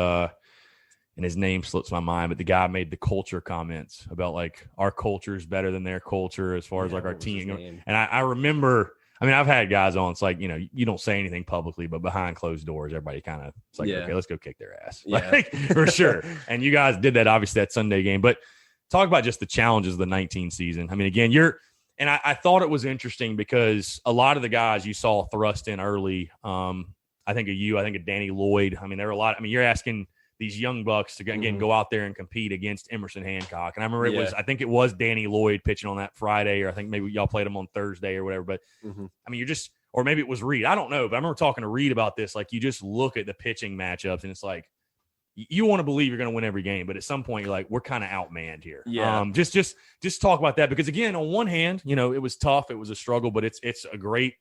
and his name slips my mind, but the guy made the culture comments about, like, our culture is better than their culture as far as, like, our team. And I remember, I mean, I've had guys on, it's like, you don't say anything publicly, but behind closed doors, everybody kind of, it's like, okay, let's go kick their ass. Yeah. Like, for sure. And you guys did that, obviously, that Sunday game. But talk about just the challenges of the 19 season. I mean, again, and I thought it was interesting because a lot of the guys you saw thrust in early, I think of Danny Lloyd. I mean, there were a lot. I mean, you're asking these young bucks to again go out there and compete against Emerson Hancock. And I remember I think it was Danny Lloyd pitching on that Friday, or I think maybe y'all played him on Thursday or whatever. But I mean, or maybe it was Reed. I don't know. But I remember talking to Reed about this. Like, you just look at the pitching matchups and it's like, you want to believe you're going to win every game, but at some point you're like, we're kind of outmanned here. Yeah. Just talk about that, because again, on one hand, it was tough, it was a struggle, but it's a great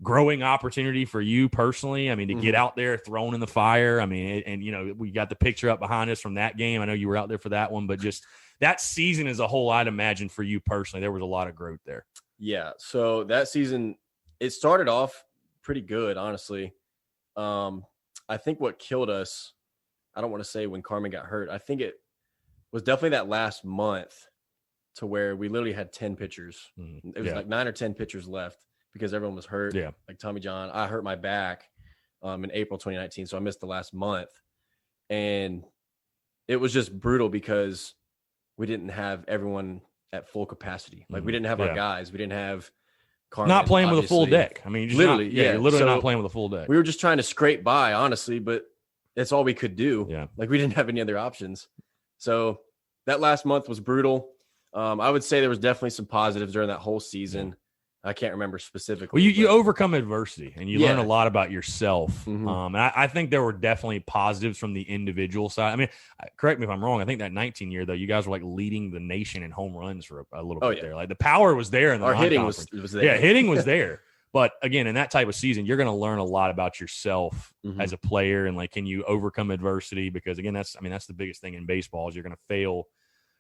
growing opportunity for you personally? I mean, to get out there, thrown in the fire. I mean, and you know, we got the picture up behind us from that game. I know you were out there for that one, but just that season as a whole, I'd imagine for you personally, there was a lot of growth there. Yeah. So that season, it started off pretty good, honestly. I think what killed us, I don't want to say when Carmen got hurt. I think it was definitely that last month to where we literally had 10 pitchers. It was like 9 or 10 pitchers left because everyone was hurt. Yeah. Like Tommy John, I hurt my back in April 2019. So I missed the last month. And it was just brutal because we didn't have everyone at full capacity. Like we didn't have our guys. We didn't have Carmen, not playing obviously. with a full deck. I mean, you're just literally, you're literally so not playing with a full deck. We were just trying to scrape by, honestly, but that's all we could do. Yeah. Like we didn't have any other options. So that last month was brutal. I would say there was definitely some positives during that whole season. I can't remember specifically. Well, you overcome adversity and you learn a lot about yourself. And I think there were definitely positives from the individual side. I mean, correct me if I'm wrong. I think that 19 year though, you guys were like leading the nation in home runs for a little bit there. Like the power was there in the our hitting was there. Yeah, hitting was there. But again, in that type of season, you're going to learn a lot about yourself as a player and like, can you overcome adversity? Because again, that's the biggest thing in baseball is you're going to fail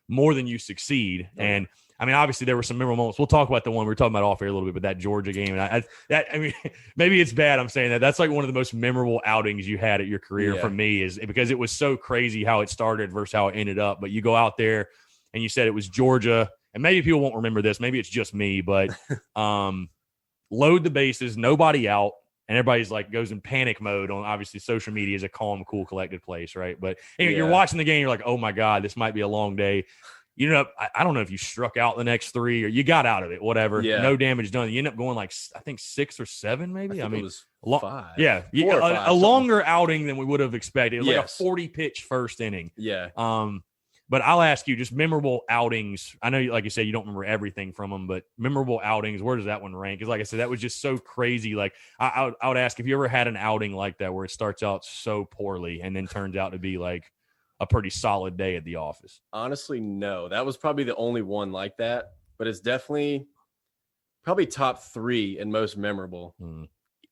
more than you succeed. And I mean, obviously there were some memorable moments. We'll talk about the one we were talking about off air a little bit, but that Georgia game. And I mean, maybe it's bad I'm saying that. That's like one of the most memorable outings you had at your career for me is because it was so crazy how it started versus how it ended up. But you go out there and you said it was Georgia, and maybe people won't remember this. Maybe it's just me, but load the bases, nobody out. And everybody's like goes in panic mode on obviously social media is a calm, cool, collected place, right? But anyway, you're watching the game, you're like, oh my God, this might be a long day. You know, I don't know if you struck out the next 3 or you got out of it, whatever. Yeah. No damage done. You end up going like, I think 6 or 7, maybe. I mean, it was 5. Yeah. 4 or 5, a longer outing than we would have expected. It was like a 40 pitch first inning. Yeah. But I'll ask you, just memorable outings. I know, like you said, you don't remember everything from them, but memorable outings, where does that one rank? Because like I said, that was just so crazy. Like I would ask if you ever had an outing like that where it starts out so poorly and then turns out to be like a pretty solid day at the office. Honestly, no. That was probably the only one like that, but it's definitely probably top 3 and most memorable.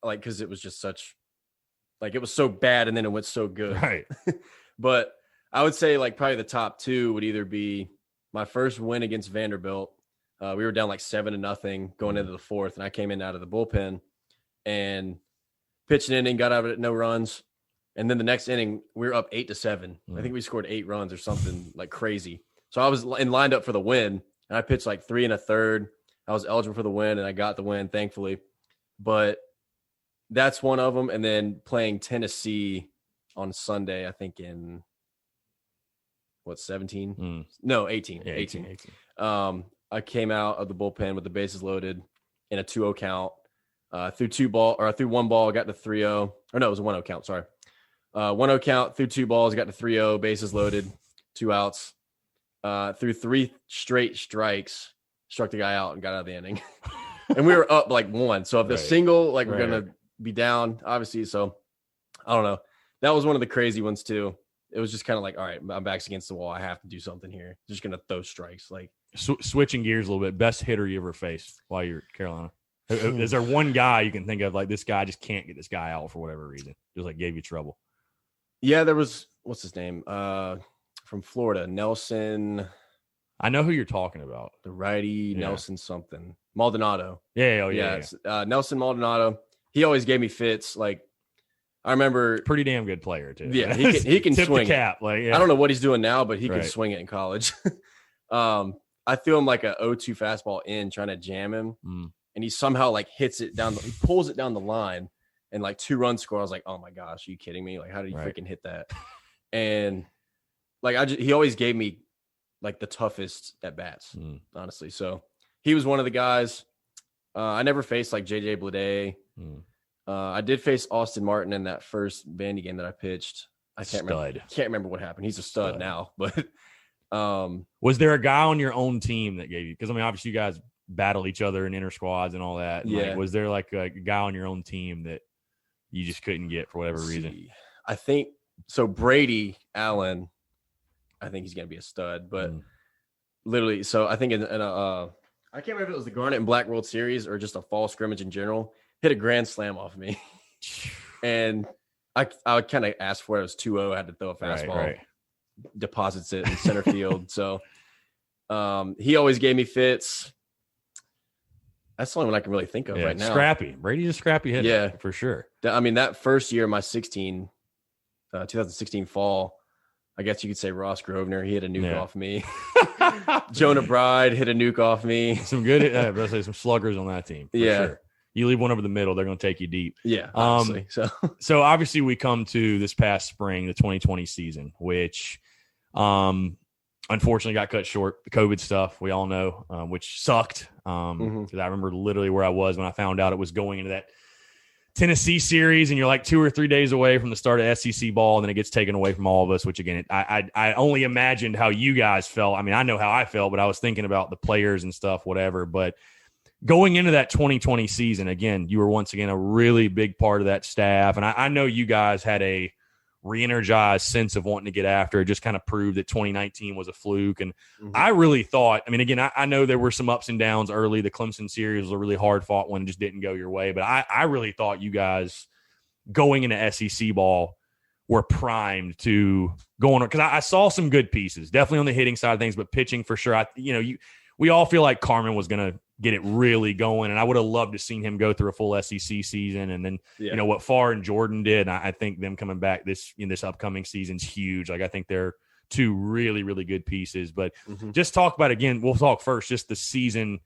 Like, because it was just such, like, it was so bad and then it went so good. Right. But I would say like probably the top 2 would either be my first win against Vanderbilt. We were down like 7-0 going into the 4th, and I came in out of the bullpen and pitched an inning, got out of it, no runs. And then the next inning, we were up 8-7. I think we scored 8 runs or something like crazy. So I was lined up for the win, and I pitched like 3 1/3. I was eligible for the win, and I got the win, thankfully. But that's one of them. And then playing Tennessee on Sunday, I think in – 17? No, 18. Yeah, 18. I came out of the bullpen with the bases loaded in a 2-0 count. Threw 1 ball, got to 3-0. Or no, it was a 1-0 count, sorry. 1-0 count, threw 2 balls, got to 3-0, bases loaded, 2 outs. Threw 3 straight strikes, struck the guy out and got out of the inning. And we were up like 1. So if the single, like we're going to be down, obviously. So I don't know. That was one of the crazy ones too. It was just kind of like, all right, my back's against the wall. I have to do something here. Just going to throw strikes. Like switching gears a little bit, best hitter you ever faced while you're at Carolina? Is there one guy you can think of like this guy just can't get this guy out for whatever reason? Just like gave you trouble. Yeah, there was, what's his name? From Florida, Nelson. I know who you're talking about. The righty, Nelson something. Maldonado. Yeah. Nelson Maldonado. He always gave me fits. Like, I remember, pretty damn good player too. Yeah, he can Tip swing the cap. Like, I don't know what he's doing now, but he can swing it in college. I threw him like a 0-2 fastball in, trying to jam him, and he somehow like hits it down. He pulls it down the line, and like 2-run score. I was like, oh my gosh, are you kidding me? Like, how did he freaking hit that? And like he always gave me like the toughest at bats, honestly. So he was one of the guys. I never faced like JJ Bleday. I did face Austin Martin in that first Vandy game that I pitched. I can't remember what happened. He's a stud now, but was there a guy on your own team that gave you? Because I mean, obviously you guys battle each other in inter squads and all that. Yeah. Like, was there like a guy on your own team that you just couldn't get for whatever reason? I think so. Brady Allen, I think he's gonna be a stud, but literally, so I think in a I can't remember if it was the Garnet and Black World Series or just a fall scrimmage in general. hit a grand slam off of me. And I kind of asked for it. It was 2-0. I had to throw a fastball, Right. deposits it in center field. So he always gave me fits. That's the only one I can really think of right now. Scrappy. Brady's a scrappy hitter. Yeah, for sure. I mean, that first year, my 2016 fall, I guess you could say Ross Grosvenor, he hit a nuke off me. Jonah Bride hit a nuke off me. Some good, let's say some sluggers on that team. For sure. You leave one over the middle, they're going to take you deep. Yeah, obviously. So obviously we come to this past spring, the 2020 season, which unfortunately got cut short. The COVID stuff, we all know, which sucked. Because I remember literally where I was when I found out it was going into that Tennessee series, and you're like 2 or 3 days away from the start of SEC ball, and then it gets taken away from all of us, which again, I only imagined how you guys felt. I mean, I know how I felt, but I was thinking about the players and stuff, whatever. But going into that 2020 season, again, you were once again a really big part of that staff. And I know you guys had a re-energized sense of wanting to get after it, just kind of proved that 2019 was a fluke. And I really thought, I mean, again, I know there were some ups and downs early. The Clemson series was a really hard fought one, just didn't go your way. But I really thought you guys going into SEC ball were primed to go on, because I saw some good pieces, definitely on the hitting side of things, but pitching for sure. We all feel like Carmen was going to get it really going, and I would have loved to seen him go through a full SEC season. And then what Farr and Jordan did, I think them coming back this upcoming season's huge. Like, I think they're two really, really good pieces. But just talk about, again, we'll talk first just the season,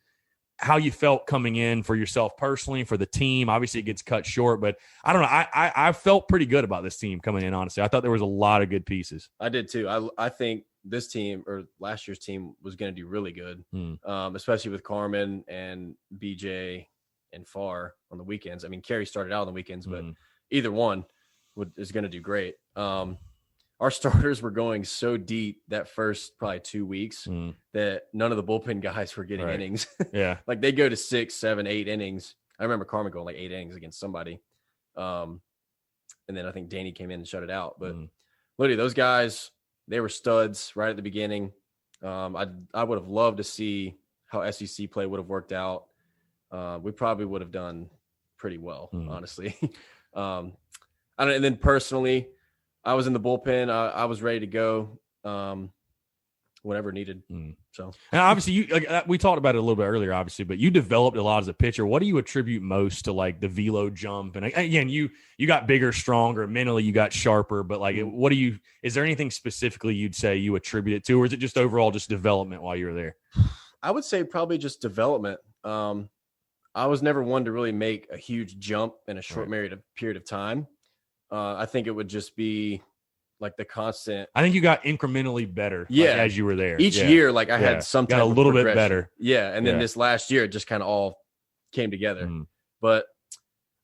how you felt coming in for yourself personally, for the team. Obviously it gets cut short, but I don't know, I felt pretty good about this team coming in, honestly. I thought there was a lot of good pieces. I did too. I think this team, or last year's team, was going to do really good, especially with Carmen and BJ and Farr on the weekends. I mean, Carey started out on the weekends, but either one is going to do great. Our starters were going so deep that first probably 2 weeks that none of the bullpen guys were getting innings. Yeah. Like, they go to 6, 7, 8 innings. I remember Carmen going like 8 innings against somebody. And then I think Danny came in and shut it out. But literally, those guys, they were studs right at the beginning. I would have loved to see how SEC play would have worked out. We probably would have done pretty well, honestly. And then personally, I was in the bullpen. I was ready to go whenever needed. So, and obviously, we talked about it a little bit earlier, obviously, but you developed a lot as a pitcher. What do you attribute most to, like, the velo jump? And again, you got bigger, stronger, mentally you got sharper. But like, is there anything specifically you'd say you attribute it to, or is it just overall just development while you were there? I would say probably just development. I was never one to really make a huge jump in a short period of time. I think it would just be like the constant. I think you got incrementally better as you were there. Each year, like, I had some type got a little bit better. Yeah. And then this last year, it just kind of all came together. But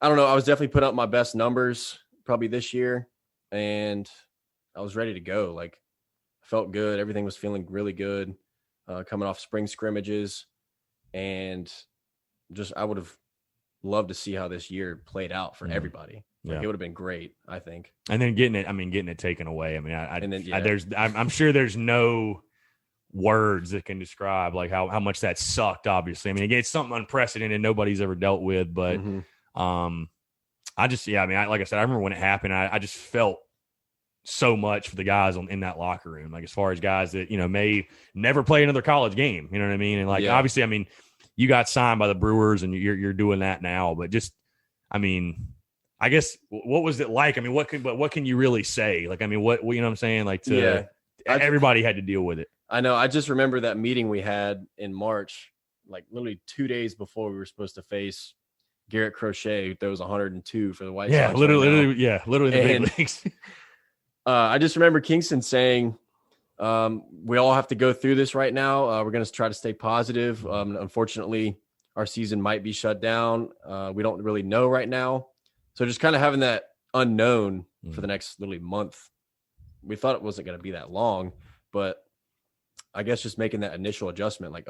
I don't know. I was definitely putting up my best numbers probably this year, and I was ready to go. Like, I felt good. Everything was feeling really good coming off spring scrimmages. And just, I would have loved to see how this year played out for everybody. Like, it would have been great, I think. And then getting it taken away. I mean, I'm sure there's no words that can describe like how much that sucked, obviously. I mean, again, it's something unprecedented nobody's ever dealt with, but like I said, I remember when it happened, I just felt so much for the guys in that locker room. Like, as far as guys that, may never play another college game, you know what I mean? And like, obviously, I mean, you got signed by the Brewers and you're doing that now, but just, I mean, I guess, what was it like? I mean, what can you really say? Like, I mean, what you know what I'm saying? Like, everybody had to deal with it. I know. I just remember that meeting we had in March, like literally 2 days before we were supposed to face Garrett Crochet, who throws 102 for the White Sox. Literally the big leagues. I just remember Kingston saying, we all have to go through this right now. We're going to try to stay positive. Unfortunately, our season might be shut down. We don't really know right now. So just kind of having that unknown for the next literally month. We thought it wasn't going to be that long, but I guess just making that initial adjustment, like,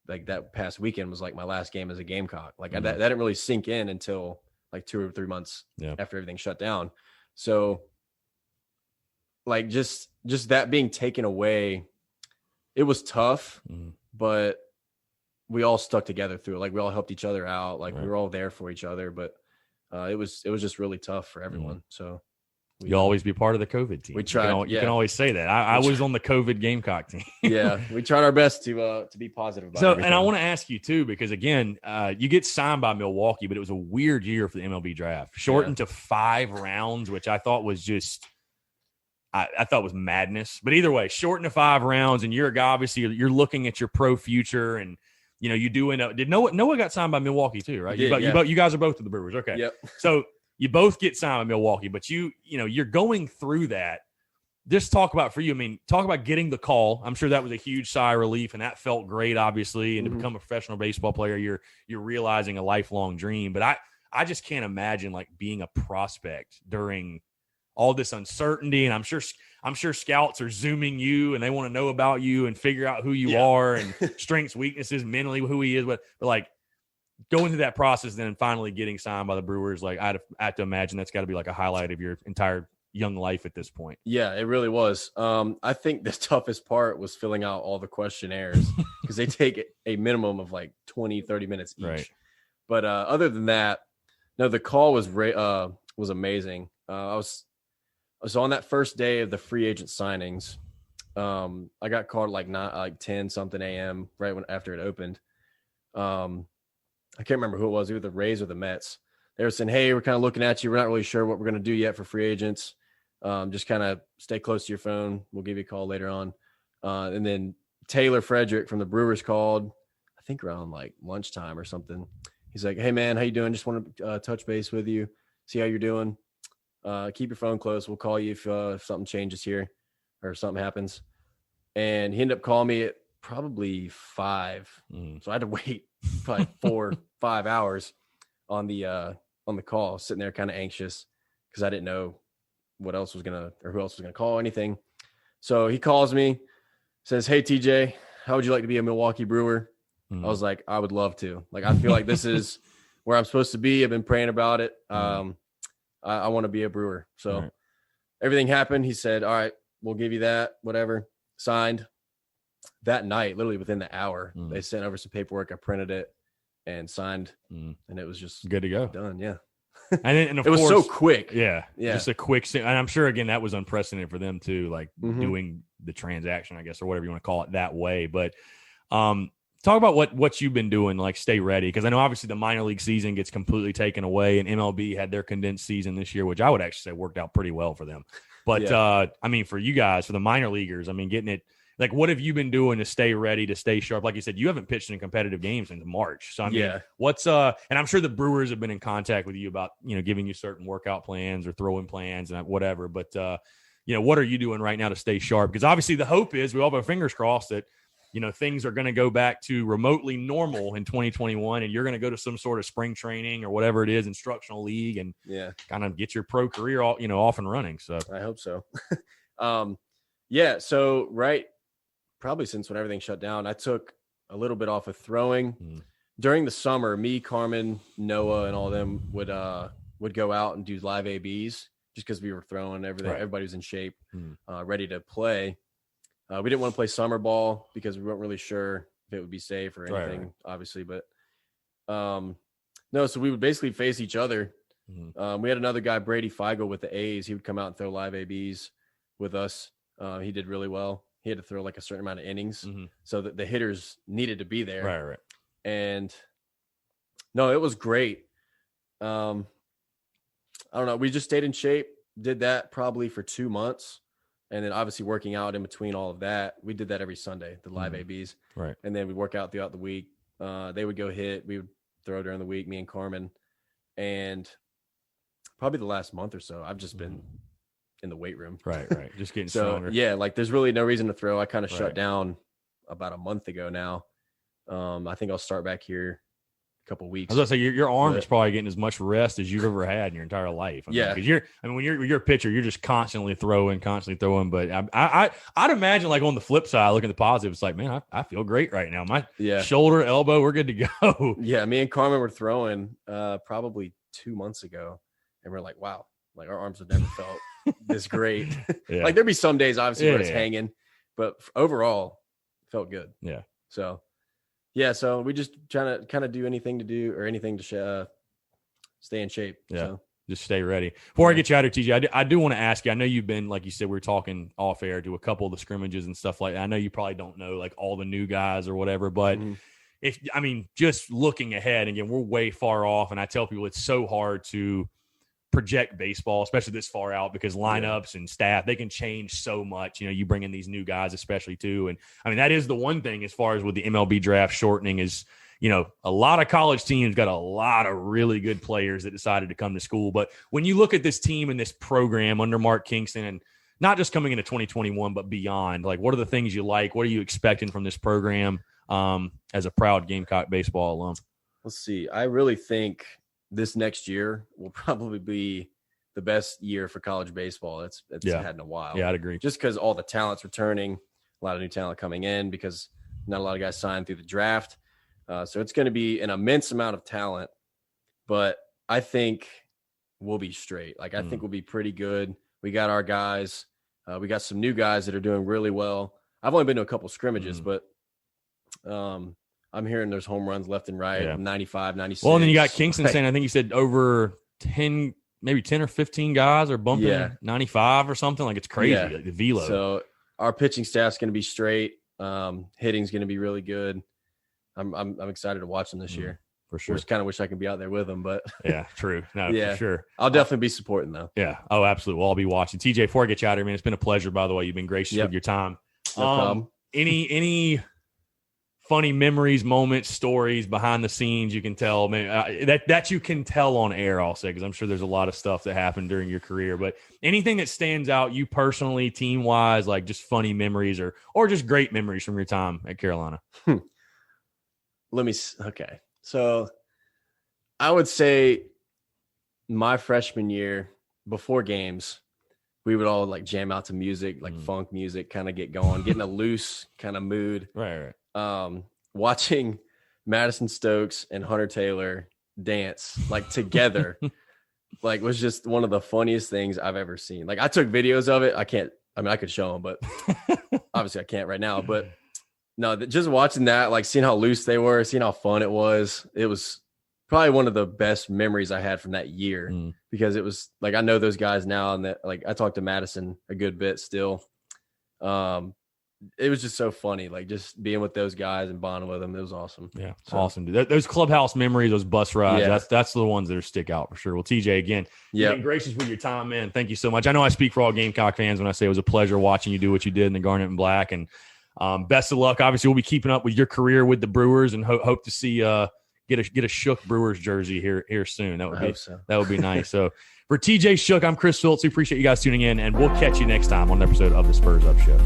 like that past weekend was like my last game as a Gamecock. Like that didn't really sink in until like 2 or 3 months after everything shut down. So like just that being taken away, it was tough, but we all stuck together through it. Like we all helped each other out. Like Right. we were all there for each other, but it was just really tough for everyone. So You'll always be part of the COVID team. We tried. You can always say that. I was on the COVID Gamecock team. Yeah, we tried our best to be positive about everything. And I want to ask you too, because again, you get signed by Milwaukee, but it was a weird year for the MLB draft, shortened to 5 rounds, which I thought was just, I thought was madness. But either way, shortened to 5 rounds, and you're a guy, obviously you're looking at your pro future, and you do end up. Did Noah got signed by Milwaukee too, right? He did, you guys are both of the Brewers, okay? Yep. So you both get signed by Milwaukee, but you're going through that. Just talk about for you. I mean, talk about getting the call. I'm sure that was a huge sigh of relief, and that felt great, obviously. And to become a professional baseball player, you're realizing a lifelong dream. But I just can't imagine like being a prospect during all this uncertainty. And I'm sure scouts are zooming you, and they want to know about you and figure out who you are and strengths, weaknesses, mentally who he is. But like going through that process, then finally getting signed by the Brewers, like I have to imagine that's got to be like a highlight of your entire young life at this point. Yeah, it really was. I think the toughest part was filling out all the questionnaires because they take a minimum of like 20, 30 minutes each. Right. But other than that, no, the call was amazing. I was on that first day of the free agent signings. I got called like 10 something a.m. right after it opened. I can't remember who it was, either the Rays or the Mets. They were saying, hey, we're kind of looking at you. We're not really sure what we're going to do yet for free agents. Just kind of stay close to your phone. We'll give you a call later on. And then Taylor Frederick from the Brewers called, I think around like lunchtime or something. He's like, hey, man, how you doing? Just want to touch base with you, see how you're doing. Keep your phone close. We'll call you if something changes here or something happens. And he ended up calling me at probably 5. So I had to wait probably 4, 5 hours on the call, sitting there kind of anxious because I didn't know who else was gonna call anything. So he calls me, says, hey TJ, how would you like to be a Milwaukee Brewer? I was like, I would love to. Like, I feel like this is where I'm supposed to be. I've been praying about it. I want to be a Brewer. So everything happened. He said, all right, we'll give you that, whatever. Signed that night, literally within the hour. They sent over some paperwork. I printed it and signed, and it was just good to go. Done. Yeah. And of it was course, so quick. Yeah. Just a quick, and I'm sure again that was unprecedented for them too, like doing the transaction, I guess, or whatever you want to call it that way. But talk about what you've been doing, like stay ready, because I know obviously the minor league season gets completely taken away, and MLB had their condensed season this year, which I would actually say worked out pretty well for them. But I mean, for you guys, for the minor leaguers, I mean, getting it. Like, what have you been doing to stay ready, to stay sharp? Like you said, you haven't pitched in competitive games since March. So, I mean, what's and I'm sure the Brewers have been in contact with you about, giving you certain workout plans or throwing plans and whatever. But, what are you doing right now to stay sharp? Because obviously the hope is we all have our fingers crossed that, things are going to go back to remotely normal in 2021, and you're going to go to some sort of spring training or whatever it is, instructional league, and kind of get your pro career all, off and running. So I hope so. So probably since when everything shut down, I took a little bit off of throwing. During the summer, me, Carmen, Noah, and all of them would go out and do live ABs just because we were throwing everything. Right. Everybody was in shape, ready to play. We didn't want to play summer ball because we weren't really sure if it would be safe or anything, obviously. But no, so we would basically face each other. We had another guy, Brady Feigl, with the A's. He would come out and throw live ABs with us. He did really well. He had to throw like a certain amount of innings so that the hitters needed to be there. Right. And no, it was great. I don't know. We just stayed in shape, did that probably for 2 months. And then obviously working out in between all of that. We did that every Sunday, the live ABs. Right. And then we work out throughout the week. They would go hit. We would throw during the week, me and Carmen. And probably the last month or so, I've just been in the weight room. Right. Just getting stronger. Yeah, like there's really no reason to throw. I kind of shut down about a month ago now. I think I'll start back here a couple weeks. I was gonna say your arm is probably getting as much rest as you've ever had in your entire life. Because when you're a pitcher, you're just constantly throwing. But I'd imagine, like, on the flip side, looking at the positive, it's like, man, I feel great right now. My shoulder, elbow, we're good to go. Yeah, me and Carmen were throwing probably 2 months ago, and we're like, wow, like our arms have never felt this great. Like there'd be some days obviously where it's hanging, but overall felt good. So Yeah, so we just trying to kind of do anything to stay in shape. Yeah. So. Just stay ready. Before I get you out of TJ, I do want to ask you, I know you've been, like you said, we were talking off air to a couple of the scrimmages and stuff like that. I know you probably don't know like all the new guys or whatever, but just looking ahead, again, we're way far off. And I tell people it's so hard to project baseball, especially this far out, because lineups and staff, they can change so much. You bring in these new guys, especially too. And I mean, that is the one thing as far as with the MLB draft shortening is, a lot of college teams got a lot of really good players that decided to come to school. But when you look at this team and this program under Mark Kingston, and not just coming into 2021, but beyond, like, what are the things you like? What are you expecting from this program as a proud Gamecock baseball alum? Let's see. I really think this next year will probably be the best year for college baseball it's had in a while. Yeah, I'd agree. Just because all the talent's returning, a lot of new talent coming in because not a lot of guys signed through the draft. So it's going to be an immense amount of talent, but I think we'll be straight. Like, I think we'll be pretty good. We got our guys. We got some new guys that are doing really well. I've only been to a couple scrimmages, but I'm hearing there's home runs left and right, 95, 96. Well, and then you got Kingston saying, I think you said over 10, maybe 10 or 15 guys are bumping 95 or something. Like, it's crazy, like the velo. So our pitching staff's going to be straight. Hitting's going to be really good. I'm excited to watch them this year. For sure. Just kind of wish I could be out there with them, but yeah, true. No, for sure. I'll definitely be supporting though. Yeah. Oh, absolutely. We'll all be watching. TJ, before I get you out of here, man, it's been a pleasure, by the way. You've been gracious with your time. No problem. Any funny memories, moments, stories behind the scenes you can tell, man, that you can tell on air, I'll say, because I'm sure there's a lot of stuff that happened during your career, but anything that stands out, you personally, team wise, like just funny memories or just great memories from your time at Carolina. Okay. So I would say my freshman year before games, we would all like jam out to music, like funk music, kind of get going, get in a loose kind of mood. Right. Watching Madison Stokes and Hunter Taylor dance like together, like was just one of the funniest things I've ever seen. Like, I took videos of it. I could show them, but obviously I can't right now, but no, just watching that, like seeing how loose they were, seeing how fun it was probably one of the best memories I had from that year because it was like, I know those guys now, and that, like, I talked to Madison a good bit still. It was just so funny, like just being with those guys and bonding with them. It was awesome. Yeah, awesome, dude. Those clubhouse memories, those bus rides, that's the ones that stick out for sure. Well, TJ, again, you've been gracious with your time, man. Thank you so much. I know I speak for all Gamecock fans when I say it was a pleasure watching you do what you did in the Garnet and Black, and best of luck. Obviously, we'll be keeping up with your career with the Brewers, and hope to see get a Shook Brewers jersey here soon. That would be nice. So for TJ Shook, I'm Chris Phillips. We appreciate you guys tuning in, and we'll catch you next time on an episode of the Spurs Up Show.